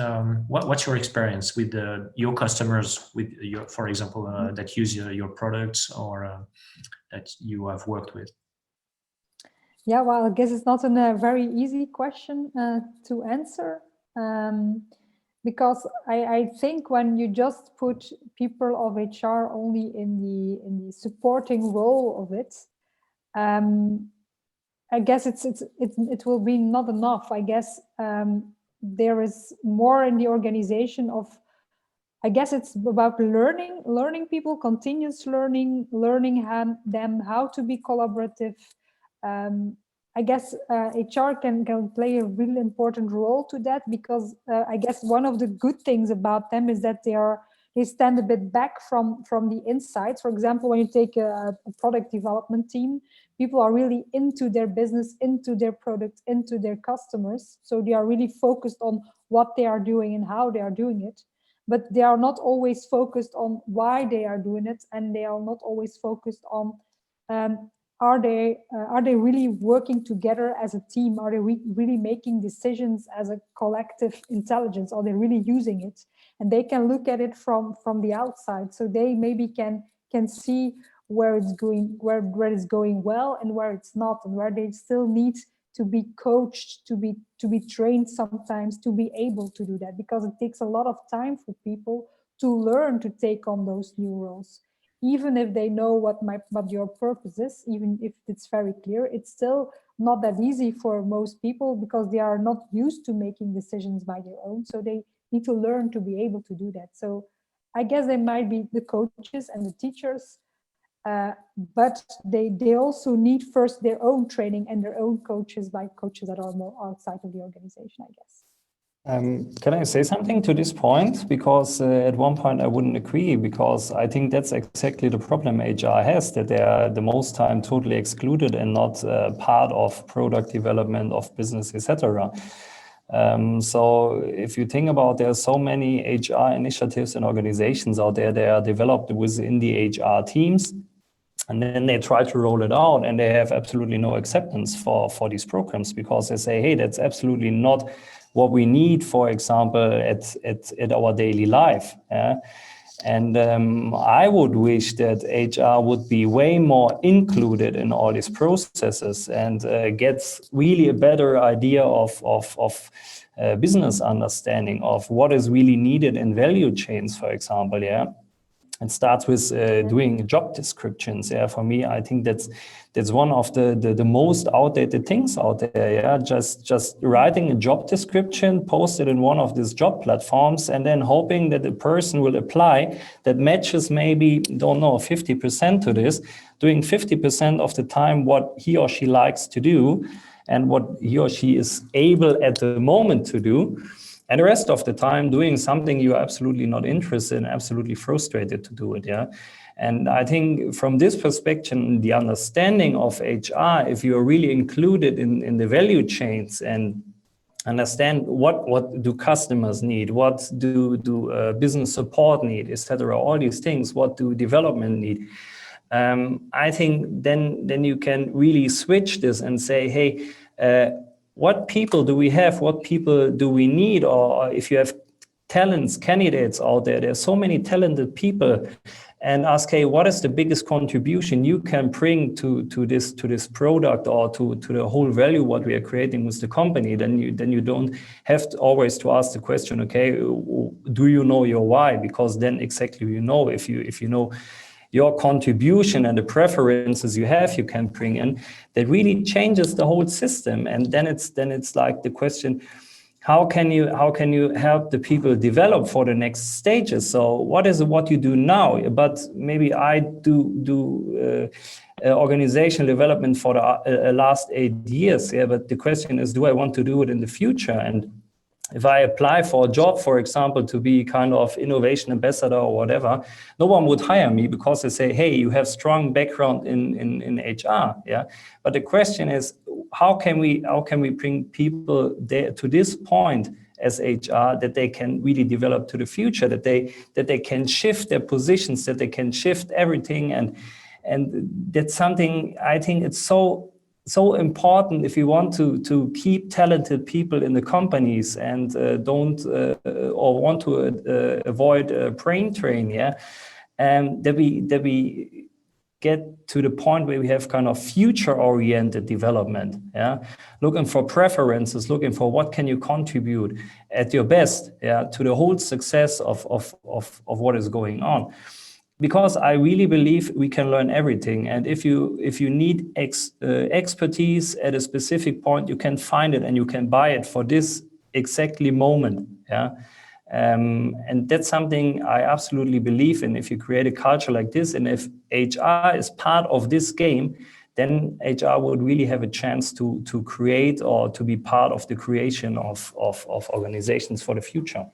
what's your experience with your customers, with your, for example, that use your products or that you have worked with? Yeah, well, I guess it's not a very easy question to answer, because I think when you just put people of HR only in the supporting role of it, I guess it will be not enough. I guess there is more in the organization of, I guess it's about learning people, continuous learning them how to be collaborative. I guess HR can play a really important role to that, because I guess one of the good things about them is that they stand a bit back from the inside. For example, when you take a product development team, people are really into their business, into their product, into their customers. So they are really focused on what they are doing and how they are doing it. But they are not always focused on why they are doing it, and they are not always focused on are they really working together as a team? Are they really making decisions as a collective intelligence? Are they really using it? And they can look at it from the outside, so they maybe can see where it's going, where it's going well and where it's not, and where they still need to be coached, to be trained sometimes to be able to do that, because it takes a lot of time for people to learn to take on those new roles. Even if they know what your purpose is, even if it's very clear, it's still not that easy for most people, because they are not used to making decisions by their own. So they need to learn to be able to do that. So I guess they might be the coaches and the teachers, but they also need first their own training and their own coaches, by coaches that are more outside of the organization, I guess. Can I say something to this point? Because at one point I wouldn't agree, because I think that's exactly the problem HR has, that they are the most time totally excluded and not part of product development, of business, etc. So if you think about, there are so many HR initiatives and organizations out there that are developed within the HR teams, and then they try to roll it out, and they have absolutely no acceptance for these programs, because they say, hey, that's absolutely not what we need, for example, at our daily life. And I would wish that HR would be way more included in all these processes and gets really a better idea of business understanding of what is really needed in value chains, for example, It starts with doing job descriptions. Yeah, for me, I think that's one of the most outdated things out there. Yeah, just writing a job description, post it in one of these job platforms, and then hoping that the person will apply that matches maybe, don't know, 50% to this, doing 50% of the time what he or she likes to do and what he or she is able at the moment to do. And the rest of the time doing something you're absolutely not interested in, absolutely frustrated to do it, yeah? And I think from this perspective, the understanding of HR, if you're really included in the value chains and understand what do customers need, what do business support need, etc., all these things, what do development need, I think then you can really switch this and say, hey, what people do we have? What people do we need? Or if you have talents, candidates out there, there's so many talented people, and ask, hey, what is the biggest contribution you can bring to this product or to the whole value what we are creating with the company? Then you don't have to always to ask the question, okay, do you know your why? Because then exactly you know, if you know your contribution and the preferences you have, you can bring in, that really changes the whole system. And then it's like the question, how can you help the people develop for the next stages? So what is what you do now? But maybe I do organizational development for the last 8 years. Yeah, but the question is, do I want to do it in the future? And if I apply for a job, for example, to be kind of innovation ambassador or whatever, no one would hire me because they say, hey, you have strong background in HR. Yeah. But the question is, how can we bring people there to this point as HR that they can really develop to the future, that they can shift their positions, that they can shift everything. And that's something I think it's so important if you want to keep talented people in the companies and don't or want to avoid a brain drain, yeah, that we get to the point where we have kind of future-oriented development, yeah, looking for preferences, looking for what can you contribute at your best, yeah, to the whole success of what is going on. Because I really believe we can learn everything, and if you need expertise at a specific point, you can find it and you can buy it for this exactly moment. Yeah, and that's something I absolutely believe in. If you create a culture like this, and if HR is part of this game, then HR would really have a chance to create or to be part of the creation of organizations for the future.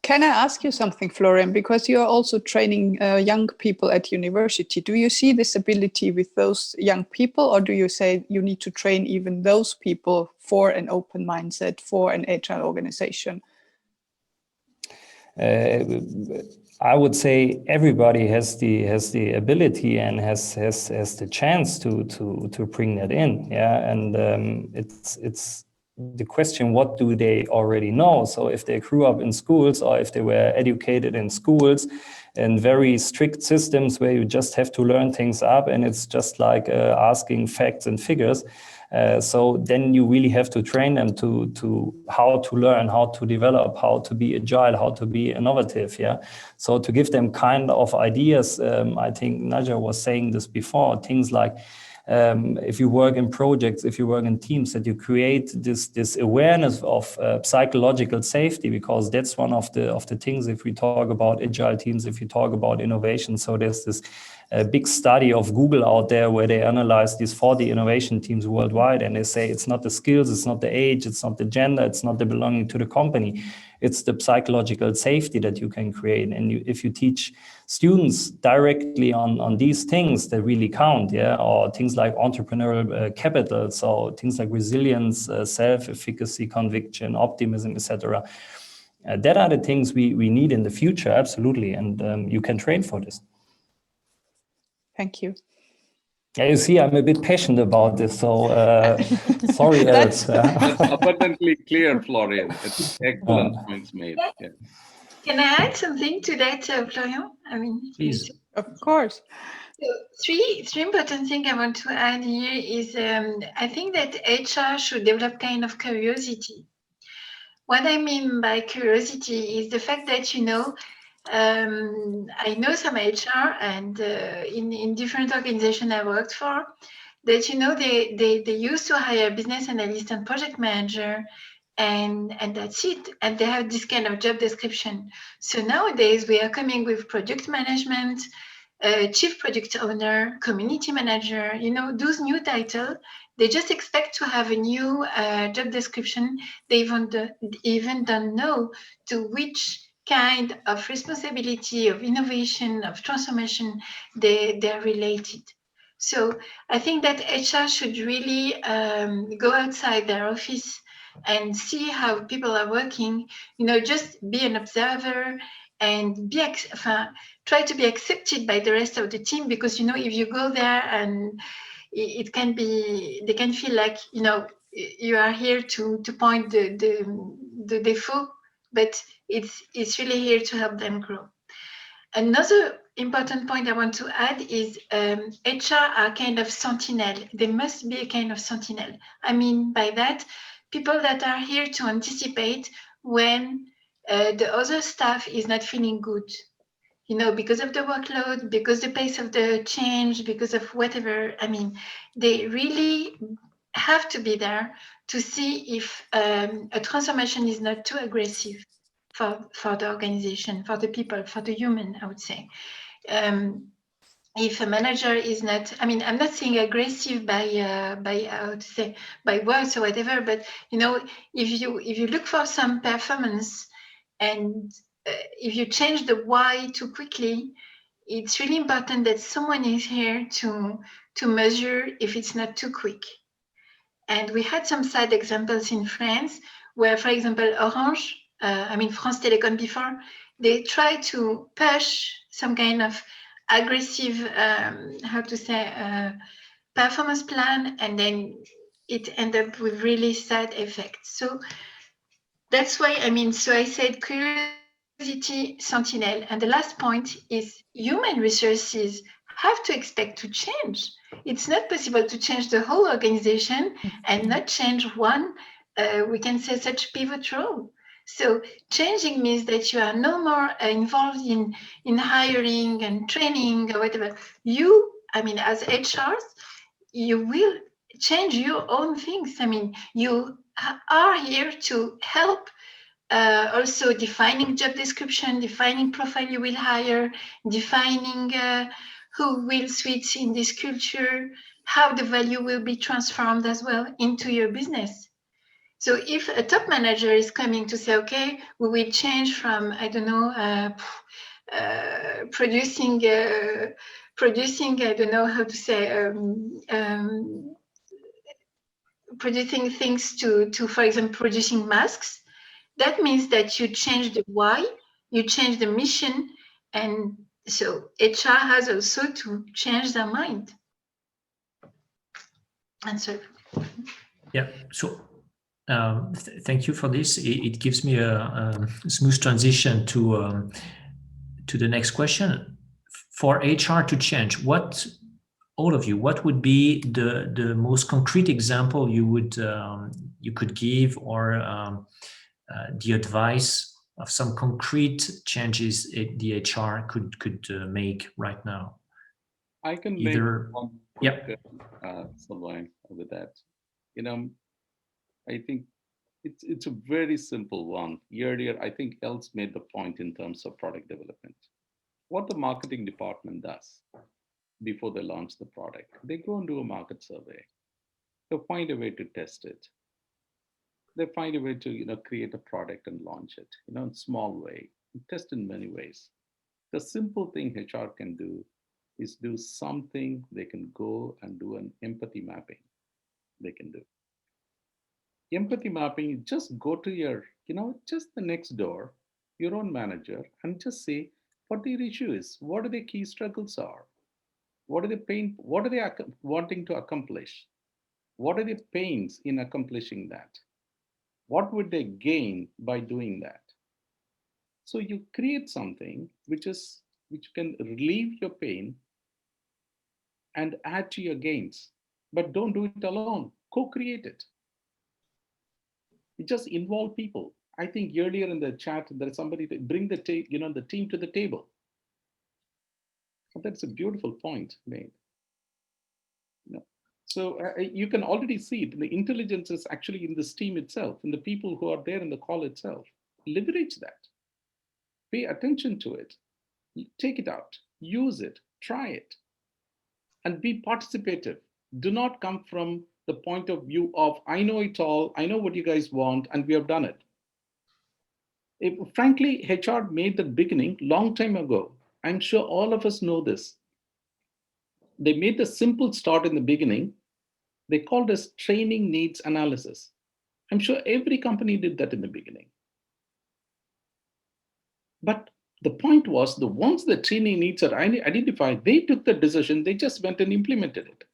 Can I ask you something, Florian? Because you are also training young people at university. Do you see this ability with those young people, or do you say you need to train even those people for an open mindset, for an agile organization? I would say everybody has the ability and has the chance to bring that in. Yeah, and it's the question, what do they already know? So if they grew up in schools, or if they were educated in schools and very strict systems where you just have to learn things up and it's just like asking facts and figures, so then you really have to train them to how to learn, how to develop, how to be agile, how to be innovative. Yeah, so to give them kind of ideas, I think Naja was saying this before, things like if you work in projects, if you work in teams, that you create this awareness of psychological safety, because that's one of the things if we talk about agile teams, if you talk about innovation. So there's this big study of Google out there where they analyze these 40 innovation teams worldwide, and they say it's not the skills, it's not the age, it's not the gender, it's not the belonging to the company, it's the psychological safety that you can create. And if you teach students directly on these things that really count, yeah, or things like entrepreneurial capital, so things like resilience, self-efficacy, conviction, optimism, etc. That are the things we need in the future, absolutely, and you can train for this. Thank you. Yeah, you see, I'm a bit passionate about this, so sorry. That's abundantly clear, Florian. It's excellent points made. Yeah. Can I add something to that, Florian? I mean, please. Of course. So three important things I want to add here is I think that HR should develop kind of curiosity. What I mean by curiosity is the fact that, I know some HR and in different organizations I worked for, that, you know, they used to hire business analyst and project manager, and that's it. And they have this kind of job description. So nowadays we are coming with product management, chief product owner, community manager, you know, those new titles. They just expect to have a new job description. They even don't know to which kind of responsibility, of innovation, of transformation they're related. So I think that HR should really go outside their office and see how people are working, you know, just be an observer and try to be accepted by the rest of the team, because, you know, if you go there and it can be, they can feel like, you know, you are here to point the default, but it's really here to help them grow. Another important point I want to add is HR are kind of sentinel. They must be a kind of sentinel. I mean by that, people that are here to anticipate when the other staff is not feeling good, you know, because of the workload, because the pace of the change, because of whatever. I mean, they really have to be there to see if a transformation is not too aggressive for the organization, for the people, for the human, I would say. If a manager is not, I mean, I'm not saying aggressive by how to say, by words or whatever, but, you know, if you look for some performance and if you change the why too quickly, it's really important that someone is here to measure if it's not too quick. And we had some sad examples in France where, for example, Orange, France Telecom before, they try to push some kind of aggressive, performance plan, and then it ended up with really sad effects. So that's why, so I said curiosity, sentinel. And the last point is human resources have to expect to change. It's not possible to change the whole organization and not change one, we can say, such pivot role. So changing means that you are no more involved in hiring and training or whatever. You, as HRs, you will change your own things. You are here to help also defining job description, defining profile you will hire, defining who will switch in this culture, how the value will be transformed as well into your business. So if a top manager is coming to say, okay, we will change from, producing, I don't know how to say, producing things to, for example, producing masks, that means that you change the why, you change the mission, and so HR has also to change their mind. And so, yeah. So thank you for this. It gives me a smooth transition to the next question. For HR to change, all of you, what would be the most concrete example you could give, or the advice of some concrete changes the HR could make right now? I can Either, make one yep. quick summary with that. I think it's a very simple one. Earlier, I think Els made the point in terms of product development. What the marketing department does before they launch the product, they go and do a market survey. They find a way to test it. They find a way to create a product and launch it in small way, test in many ways. The simple thing HR can do is do something. They can go and do an empathy mapping. They can do empathy mapping. Just go to your just the next door, your own manager, and just say what their issue is, what are their key struggles are, what are the pain, what are they wanting to accomplish, what are the pains in accomplishing that, what would they gain by doing that. So you create something which can relieve your pain and add to your gains, but don't do it alone. Co-create it. You just involve people I think earlier in the chat, there is somebody to bring the the team to the table. That's a beautiful point made. So you can already see it. The intelligence is actually in this team itself, in the people who are there in the call itself. Leverage that. Pay attention to it. Take it out. Use it. Try it. And be participative. Do not come from the point of view of, I know it all, I know what you guys want, and we have done it. Frankly, HR made the beginning long time ago. I'm sure all of us know this. They made the simple start in the beginning. They called it training needs analysis. I'm sure every company did that in the beginning. But the point was, once the training needs are identified, they took the decision, they just went and implemented it.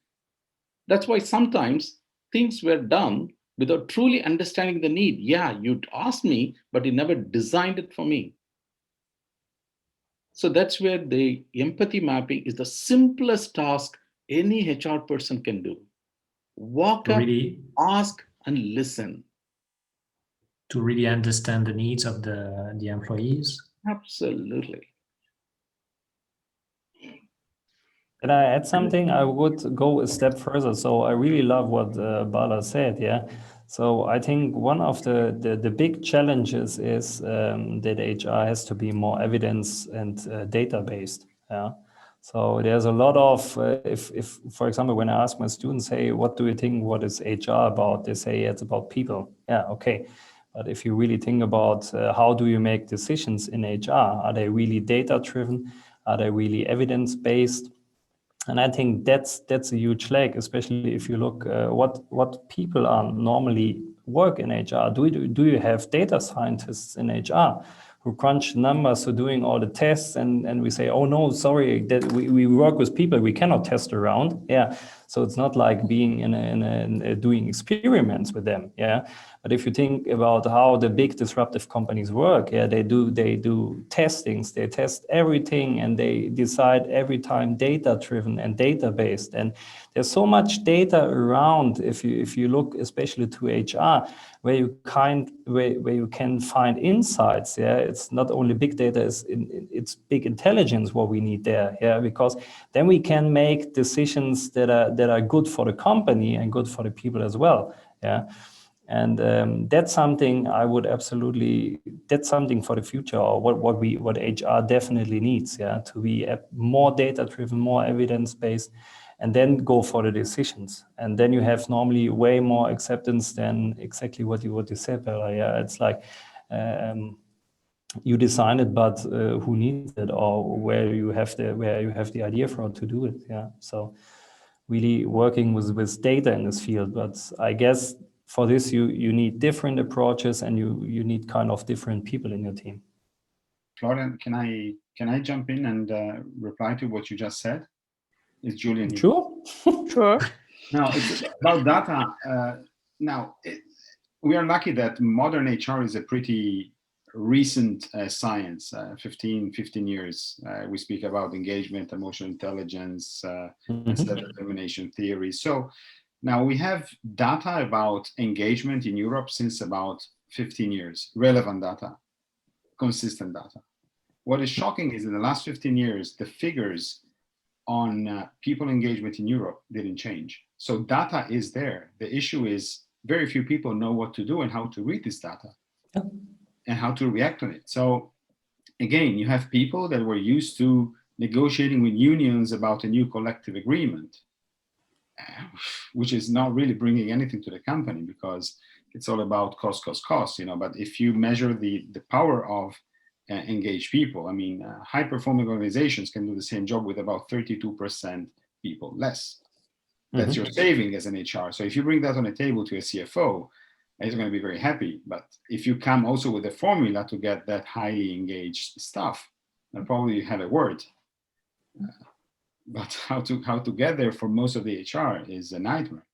That's why sometimes things were done without truly understanding the need. Yeah, you'd asked me, but you never designed it for me. So that's where the empathy mapping is the simplest task any HR person can do. Walk up, ask, and listen. To really understand the needs of the employees. Absolutely. Can I add something? I would go a step further. So I really love what Bala said, yeah. So I think one of the big challenges is that HR has to be more evidence and data-based, yeah. So there's a lot of, if for example, when I ask my students, hey, what do you think, what is HR about? They say, yeah, it's about people. Yeah, okay. But if you really think about how do you make decisions in HR, are they really data-driven? Are they really evidence-based? And I think that's a huge lag, especially if you look what people are normally work in HR. Do you have data scientists in HR who crunch numbers, who doing all the tests, and we say, oh no, sorry, that we work with people, we cannot test around. Yeah, so it's not like being in doing experiments with them. Yeah, but if you think about how the big disruptive companies work, yeah, they do testings, they test everything, and they decide every time data-driven and data-based. And there's so much data around. If you look especially to HR, where you can find insights. Yeah, it's not only big data; it's big intelligence what we need there. Yeah, because then we can make decisions that are good for the company and good for the people as well. Yeah. And that's something I would absolutely, that's something for the future, or what HR definitely needs, yeah, to be more data-driven, more evidence-based, and then go for the decisions. And then you have normally way more acceptance than exactly what you said, Bella. Yeah, it's like you design it, but who needs it, or where you have the idea for to do it. Yeah, so really working with data in this field, but I guess for this, you need different approaches, and you need kind of different people in your team. Florian, can I jump in and reply to what you just said? Is Julian here? Sure. Sure. Now, it's about data. We are lucky that modern HR is a pretty recent science, 15 years. We speak about engagement, emotional intelligence, self-determination theory. So now we have data about engagement in Europe since about 15 years, relevant data, consistent data. What is shocking is in the last 15 years, the figures on people engagement in Europe didn't change. So data is there. The issue is very few people know what to do and how to read this data and how to react on it. So again, you have people that were used to negotiating with unions about a new collective agreement, which is not really bringing anything to the company because it's all about cost, you know. But if you measure the power of engaged people, I mean, high-performing organizations can do the same job with about 32% people less. That's your saving as an HR. So if you bring that on a table to a CFO, he's going to be very happy. But if you come also with a formula to get that highly engaged stuff, then probably you have a word. But how to get there for most of the HR is a nightmare.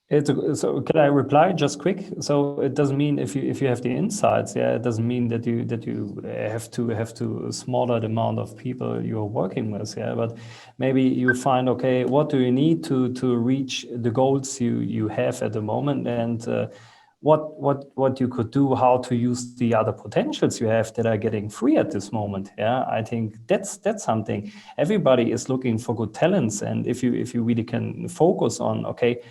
So can I reply just quick? So it doesn't mean if you have the insights, yeah, it doesn't mean that you have to smaller the amount of people you're working with, yeah. But maybe you find, okay, what do you need to reach the goals you have at the moment, and what you could do, how to use the other potentials you have that are getting free at this moment. Yeah, I think that's something. Everybody is looking for good talents, and if you really can focus on, okay,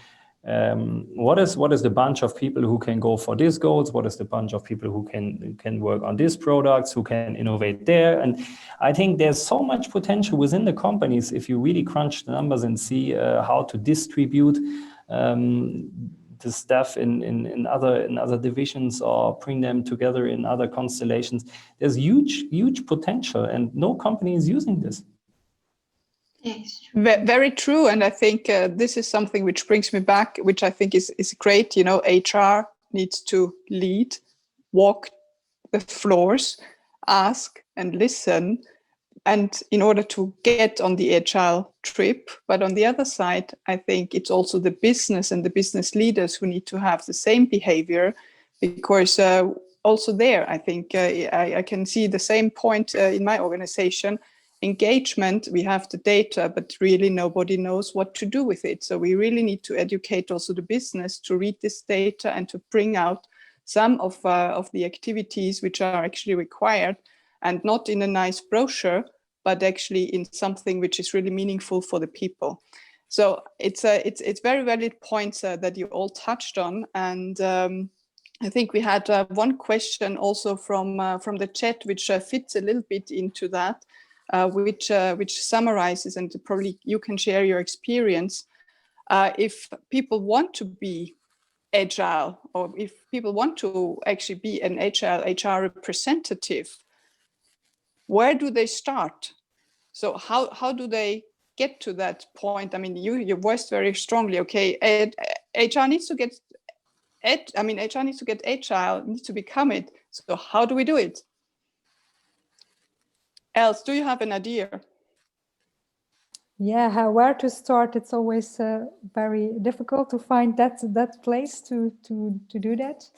what is the bunch of people who can go for these goals? What is the bunch of people who can work on these products, who can innovate there? And I think there's so much potential within the companies if you really crunch the numbers and see how to distribute the stuff in other divisions or bring them together in other constellations. There's huge potential, and no company is using this. Yes. Very true. And I think this is something which brings me back, which I think is great. You know, HR needs to lead, walk the floors, ask and listen, and in order to get on the agile trip. But on the other side, I think it's also the business and the business leaders who need to have the same behavior, because also there, I think I can see the same point in my organization. Engagement, we have the data, but really nobody knows what to do with it. So we really need to educate also the business to read this data and to bring out some of the activities which are actually required, and not in a nice brochure, but actually in something which is really meaningful for the people. So it's very valid points that you all touched on. And I think we had one question also from the chat, which fits a little bit into that, which summarizes, and probably you can share your experience. If people want to be agile, or if people want to actually be an agile HR representative, where do they start? So how do they get to that point? I mean, you voiced very strongly, okay, HR needs to get HR needs to get agile, needs to become it. So how do we do it? Els, do you have an idea? Yeah, where to start? It's always very difficult to find that place to do that.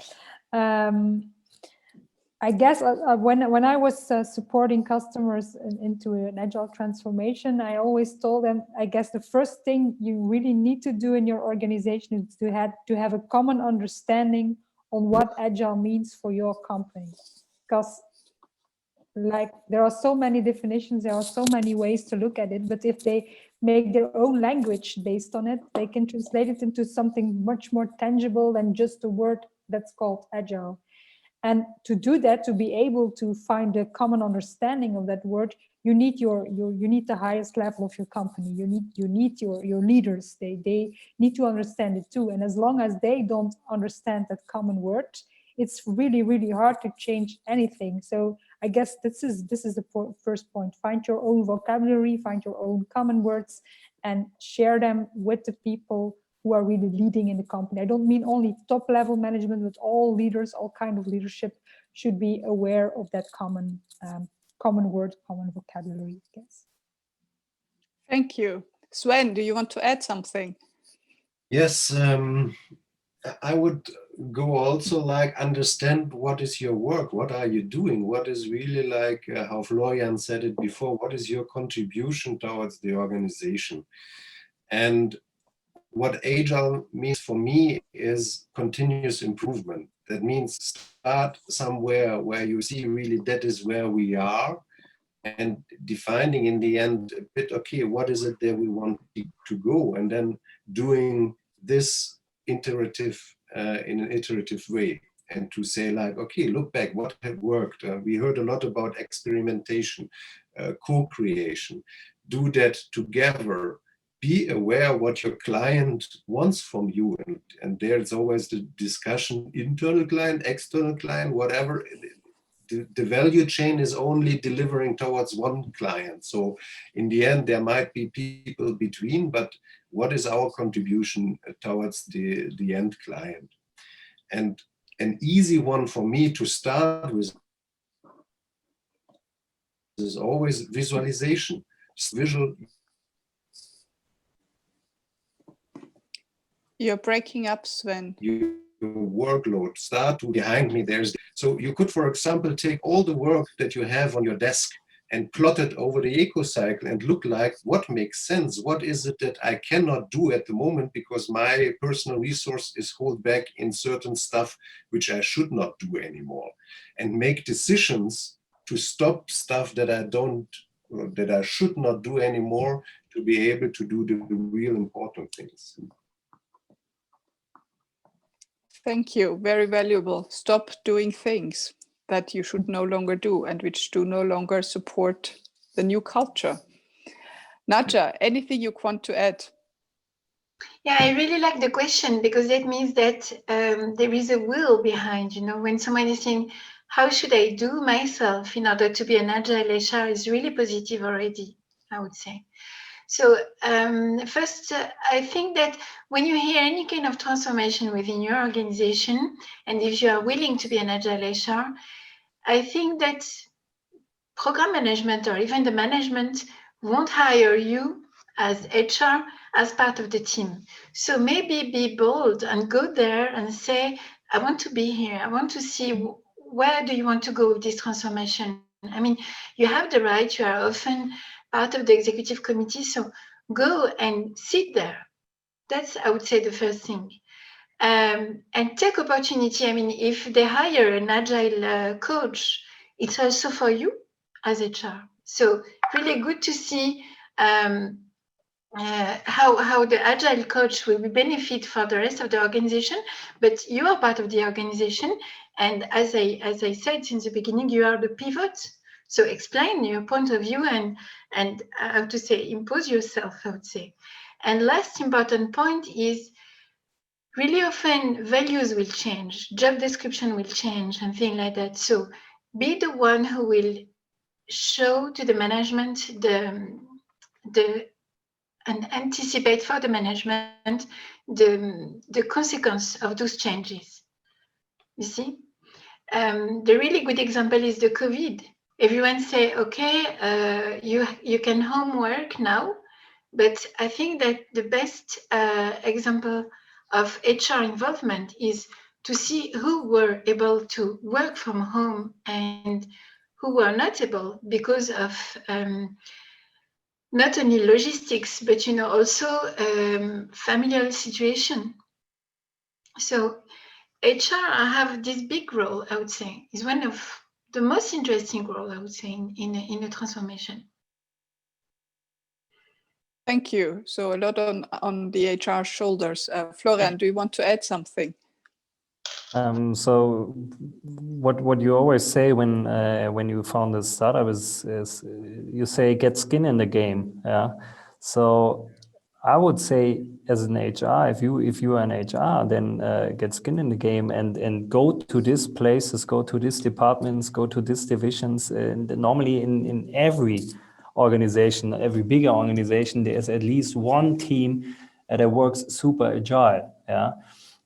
I guess when I was supporting customers into an agile transformation, I always told them, I guess the first thing you really need to do in your organization is to have a common understanding on what agile means for your company. Because like there are so many definitions, there are so many ways to look at it, but if they make their own language based on it, they can translate it into something much more tangible than just a word that's called agile. And to do that, to be able to find a common understanding of that word, you need you need the highest level of your company. You need your leaders. They need to understand it too. And as long as they don't understand that common word, it's really, really hard to change anything. So I guess this is the first point. Find your own vocabulary, find your own common words, and share them with the people who are really leading in the company. I don't mean only top level management, but all leaders, all kind of leadership should be aware of that common word, common vocabulary, I guess. Thank you. Sven, do you want to add something? Yes, I would go also like understand what is your work, what are you doing, what is really like how Florian said it before, what is your contribution towards the organization. And what Agile means for me is continuous improvement. That means start somewhere where you see really that is where we are, and defining in the end a bit, okay, what is it that we want to go, and then doing this in an iterative way, and to say like, okay, look back, what had worked. We heard a lot about experimentation, co-creation. Do that together. Be aware what your client wants from you, and there's always the discussion, internal client, external client, whatever. The value chain is only delivering towards one client. So in the end, there might be people between, but what is our contribution towards the end client? And an easy one for me to start with is always visualization. Visual. You're breaking up, Sven. Your workload start to behind me. So you could, for example, take all the work that you have on your desk and plot it over the eco-cycle and look like what makes sense. What is it that I cannot do at the moment because my personal resource is held back in certain stuff which I should not do anymore, and make decisions to stop stuff that I should not do anymore, to be able to do the real important things. Thank you. Very valuable. Stop doing things that you should no longer do and which do no longer support the new culture. Nadja, anything you want to add? Yeah, I really like the question, because that means that there is a will behind, when someone is saying, how should I do myself in order to be an agile HR, is really positive already, I would say. So first, I think that when you hear any kind of transformation within your organization, and if you are willing to be an agile HR, I think that program management or even the management won't hire you as HR as part of the team. So maybe be bold and go there and say, I want to be here. I want to see where do you want to go with this transformation. I mean, you have the right, you are often part of the executive committee, so go and sit there. That's, I would say, the first thing. And take opportunity. I mean, if they hire an agile coach, it's also for you as HR. So really good to see how the agile coach will benefit for the rest of the organization, but you are part of the organization. And as I said since the beginning, you are the pivot. So explain your point of view and how to say, impose yourself, I would say. And last important point is, really often values will change, job description will change and things like that. So be the one who will show to the management and anticipate for the management the consequence of those changes. You see, the really good example is the COVID. Everyone say, okay, you can homework now, but I think that the best example of HR involvement is to see who were able to work from home and who were not able because of not only logistics, but also familial situation. So HR have this big role, I would say, is one of the most interesting role, I would say, in a transformation. Thank you. So a lot on the HR shoulders. Florian, do you want to add something? So what you always say when you found a startup is you say get skin in the game. Yeah. So I would say as an HR, if you are an HR, then get skin in the game and go to these places, go to these departments, go to these divisions. And normally in every organization, every bigger organization, there's at least one team that works super agile. Yeah.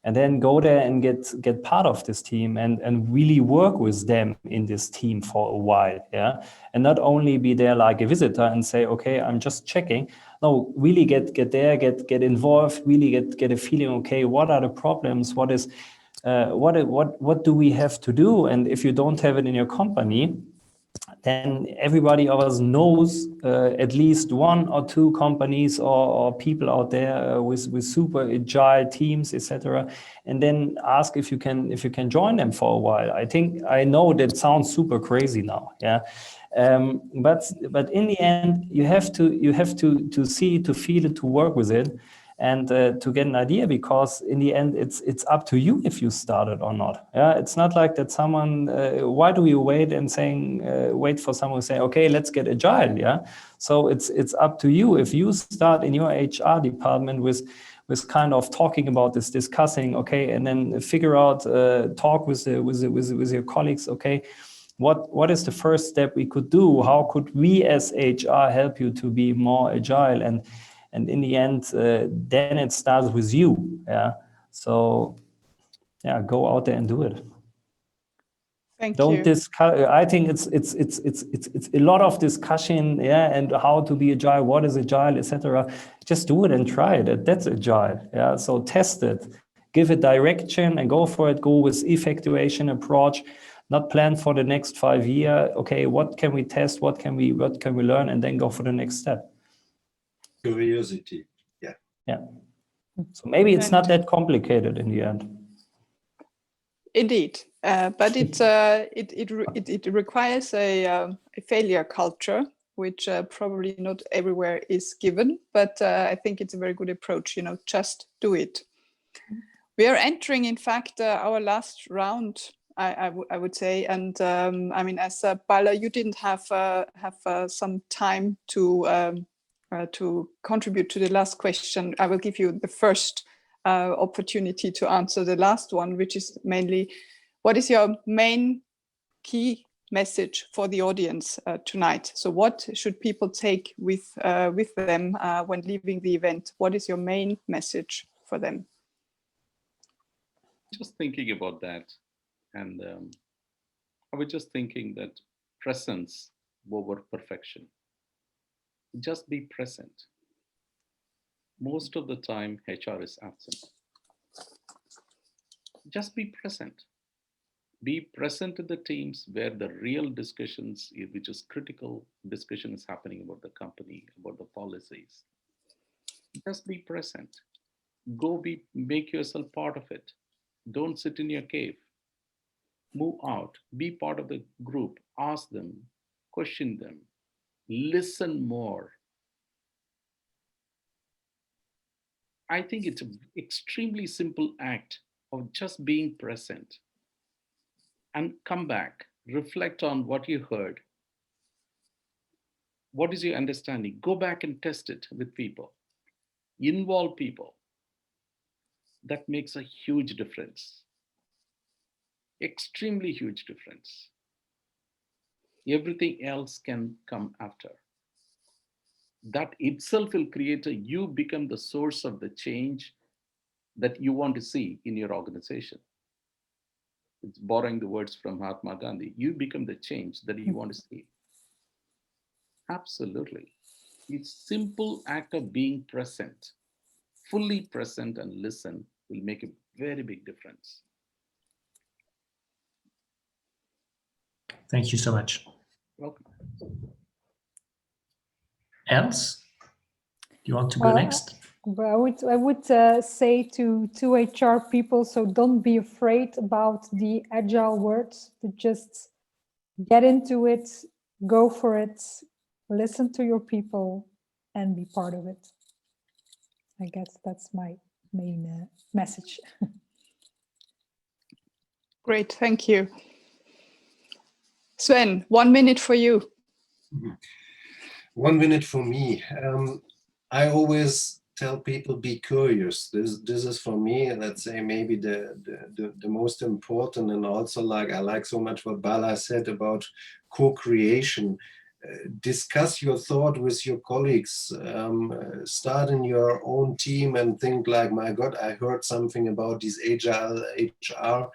And then go there and get part of this team and really work with them in this team for a while, yeah. And not only be there like a visitor and say, okay, I'm just checking. No, really get there, get involved, really get a feeling. Okay, what are the problems? What do we have to do? And if you don't have it in your company, then everybody of us knows at least one or two companies or people out there with super agile teams, etc. And then ask if you can join them for a while. I know that sounds super crazy now, yeah. But in the end, you have to see it, to feel it, to work with it, and to get an idea, because in the end, it's up to you if you start it or not. Yeah, it's not like that someone. Why do you wait wait for someone to say, okay, let's get agile? Yeah, so it's up to you if you start in your HR department with kind of talking about this, discussing, okay, and then figure out, talk with your colleagues, okay. What is the first step we could do? How could we as HR help you to be more agile? And in the end, then it starts with you. Yeah. So, yeah, go out there and do it. Thank Don't you. discuss. I think it's a lot of discussion. Yeah, and how to be agile, what is agile, etc. Just do it and try it. That's agile. Yeah. So test it, give it direction, and go for it. Go with effectuation approach. not plan for the next 5 years. Okay, what can we test? What can we learn? And then go for the next step. Curiosity. Yeah. So maybe it's not that complicated in the end. Indeed, but it requires a failure culture, which probably not everywhere is given. But I think it's a very good approach. Just do it. We are entering, in fact, our last round. I would say, and I mean, as Bala, you didn't have some time to contribute to the last question. I will give you the first opportunity to answer the last one, which is mainly, what is your main key message for the audience tonight? So what should people take with them when leaving the event? What is your main message for them? Just thinking about that, and I was just thinking that presence over perfection. Just be present. Most of the time, HR is absent. Just be present. Be present in the teams where the real discussions, which is critical discussion, is happening about the company, about the policies. Just be present. Make yourself part of it. Don't sit in your cave. Move out. Be part of the group. Ask them, question them, listen more. I think it's an extremely simple act of just being present. And come back, reflect on what you heard. What is your understanding? Go back and test it with people. Involve people. That makes a huge difference. Extremely huge difference. Everything else can come after. That itself will create you become the source of the change that you want to see in your organization. It's borrowing the words from Mahatma Gandhi. You become the change that you want to see. Absolutely. It's simple act of being present, fully present and listen will make a very big difference. Thank you so much. Welcome. Else? You want to go next? Well, I would say to HR people, so don't be afraid about the agile words, but just get into it, go for it, listen to your people, and be part of it. I guess that's my main message. Great, thank you. Sven, 1 minute for you. 1 minute for me. I always tell people, be curious. This is for me, let's say, maybe the most important, and also I like so much what Bala said about co-creation. Discuss your thought with your colleagues. Start in your own team and think like, my God, I heard something about this Agile HR.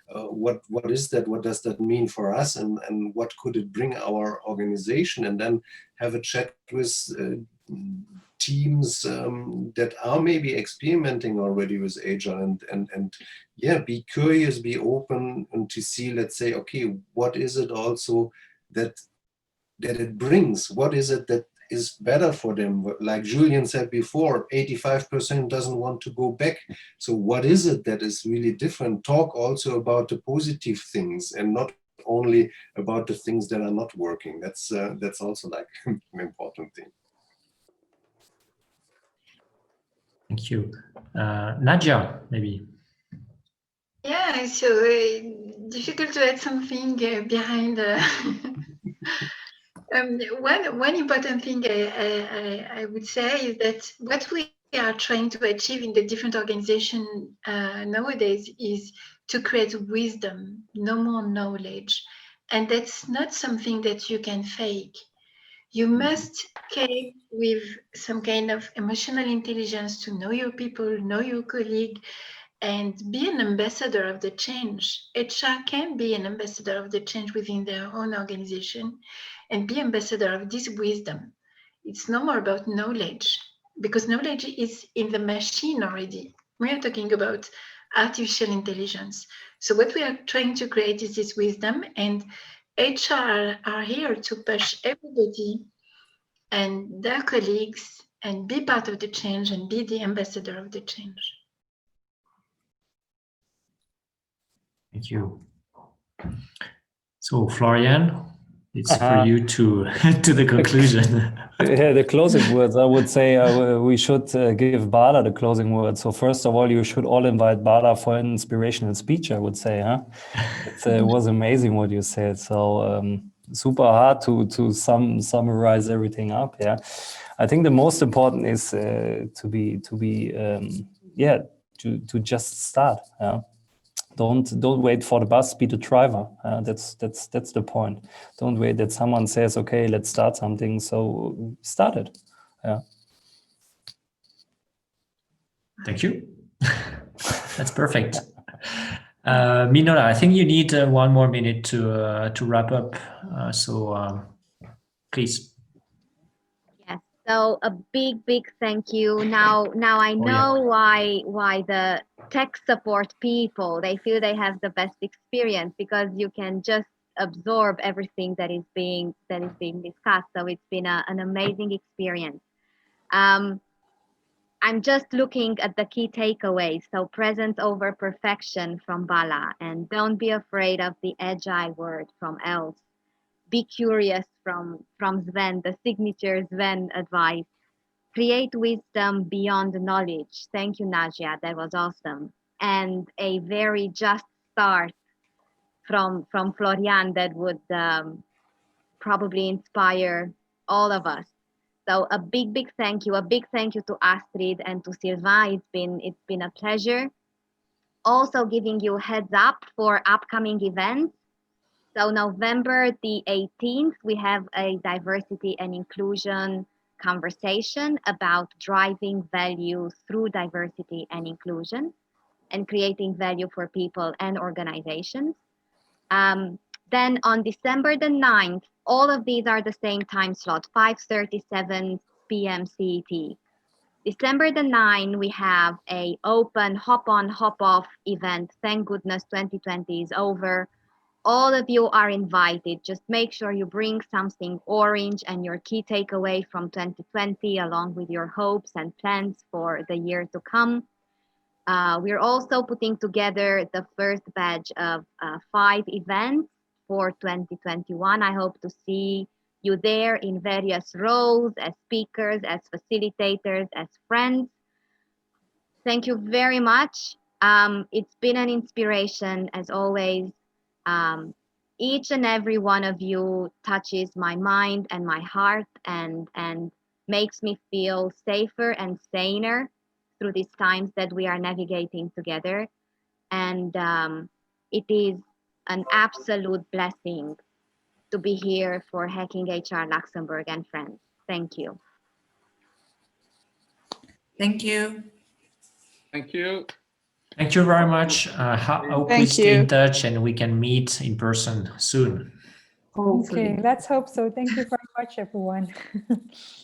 What is that? What does that mean for us? And what could it bring our organization? And then have a chat with teams that are maybe experimenting already with Agile, and yeah, be curious, be open, and to see, let's say, okay, what is it also that it brings? What is it that is better for them? Like Julian said before, 85% doesn't want to go back. So what is it that is really different? Talk also about the positive things and not only about the things that are not working. That's also like an important thing. Thank you. Nadia, maybe. Yeah, so difficult to add something behind. One important thing I would say is that what we are trying to achieve in the different organizations nowadays is to create wisdom, no more knowledge. And that's not something that you can fake. You must care with some kind of emotional intelligence to know your people, know your colleague, and be an ambassador of the change. HR can be an ambassador of the change within their own organization and be ambassador of this wisdom. It's no more about knowledge, because knowledge is in the machine already. We are talking about artificial intelligence. So what we are trying to create is this wisdom, and HR are here to push everybody and their colleagues and be part of the change and be the ambassador of the change. Thank you. So Florian, it's for you to to the conclusion. Yeah, the closing words. I would say we should give Bala the closing words. So first of all, you should all invite Bala for an inspirational speech, I would say. Huh? It was amazing what you said. So super hard to summarize everything up. Yeah, I think the most important is to just start. Yeah. Don't wait for the bus, be the driver. That's the point. Don't wait that someone says, okay, let's start something. So start it. Yeah. Thank you. That's perfect. Minola, I think you need 1 more minute to wrap up. Please. Yes. So a big thank you. Now I know why the tech support people, they feel they have the best experience, because you can just absorb everything that is being discussed. So it's been an amazing experience. I'm just looking at the key takeaways. So presence over perfection from Bala, and don't be afraid of the agile word from Els. Be curious from Sven, the signature Sven advice. Create wisdom beyond knowledge. Thank you, Nadia. That was awesome. And a very just start from Florian that would probably inspire all of us. So a big thank you. A big thank you to Astrid and to Sylvain. It's been a pleasure. Also giving you heads up for upcoming events. So November the 18th, we have a diversity and inclusion conversation about driving value through diversity and inclusion and creating value for people and organizations. Then on December the 9th, all of these are the same time slot, 5:37 p.m. CET. December the 9th, we have a open hop on, hop off event. Thank goodness 2020 is over. All of you are invited. Just make sure you bring something orange and your key takeaway from 2020, along with your hopes and plans for the year to come. We're also putting together the first batch of 5 events for 2021. I hope to see you there in various roles, as speakers, as facilitators, as friends. Thank you very much. It's been an inspiration, as always. Each and every one of you touches my mind and my heart and makes me feel safer and saner through these times that we are navigating together. And it is an absolute blessing to be here for Hacking HR Luxembourg and friends. Thank you. Thank you. Thank you. Thank you very much. Hope we stay in touch and we can meet in person soon. Hopefully. Okay, let's hope so. Thank you very much, everyone.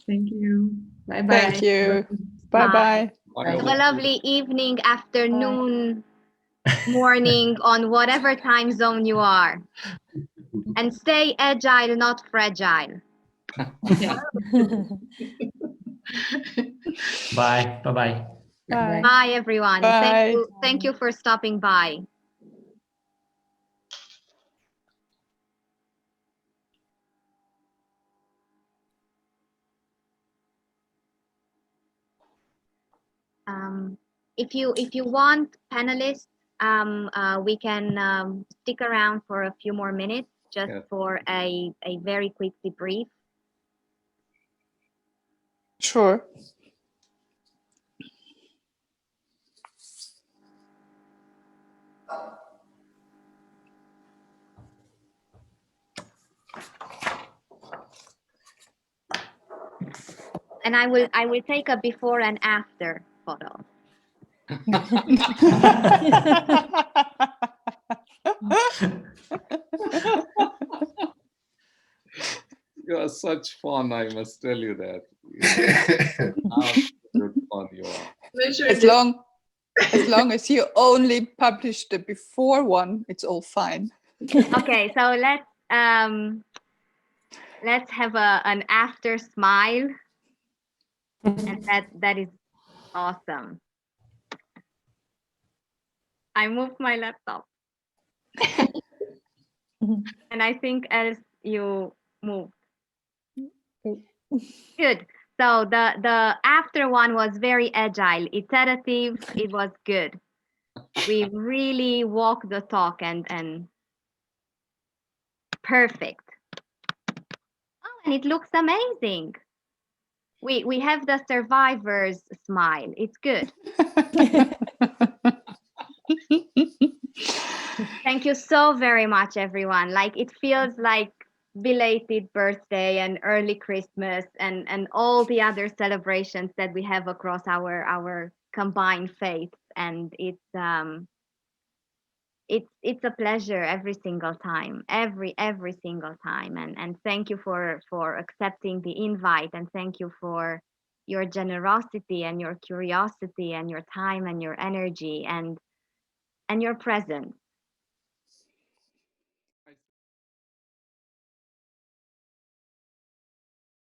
Thank you. Bye-bye. Thank you. Bye-bye. Have a lovely evening, afternoon, morning, on whatever time zone you are. And stay agile, not fragile. Bye. Bye-bye. Bye. Bye, everyone. Bye. Thank you for stopping by. If you want, panelists, we can stick around for a few more minutes just for a very quick debrief. Sure. And I will take a before and after photo. You are such fun, I must tell you that. Absolute fun you are. As long As long as you only publish the before one, it's all fine. Okay, so let's have an after smile, and that is awesome. I moved my laptop. And I think else you moved. Good. So the after one was very agile, iterative, it was good. We really walked the talk and perfect. Oh, and it looks amazing. We have the survivor's smile. It's good. Thank you so very much, everyone. Like, it feels like belated birthday and early Christmas and all the other celebrations that we have across our combined faiths. And it's a pleasure every single time, every single time. And thank you for accepting the invite, and thank you for your generosity and your curiosity and your time and your energy and your presence.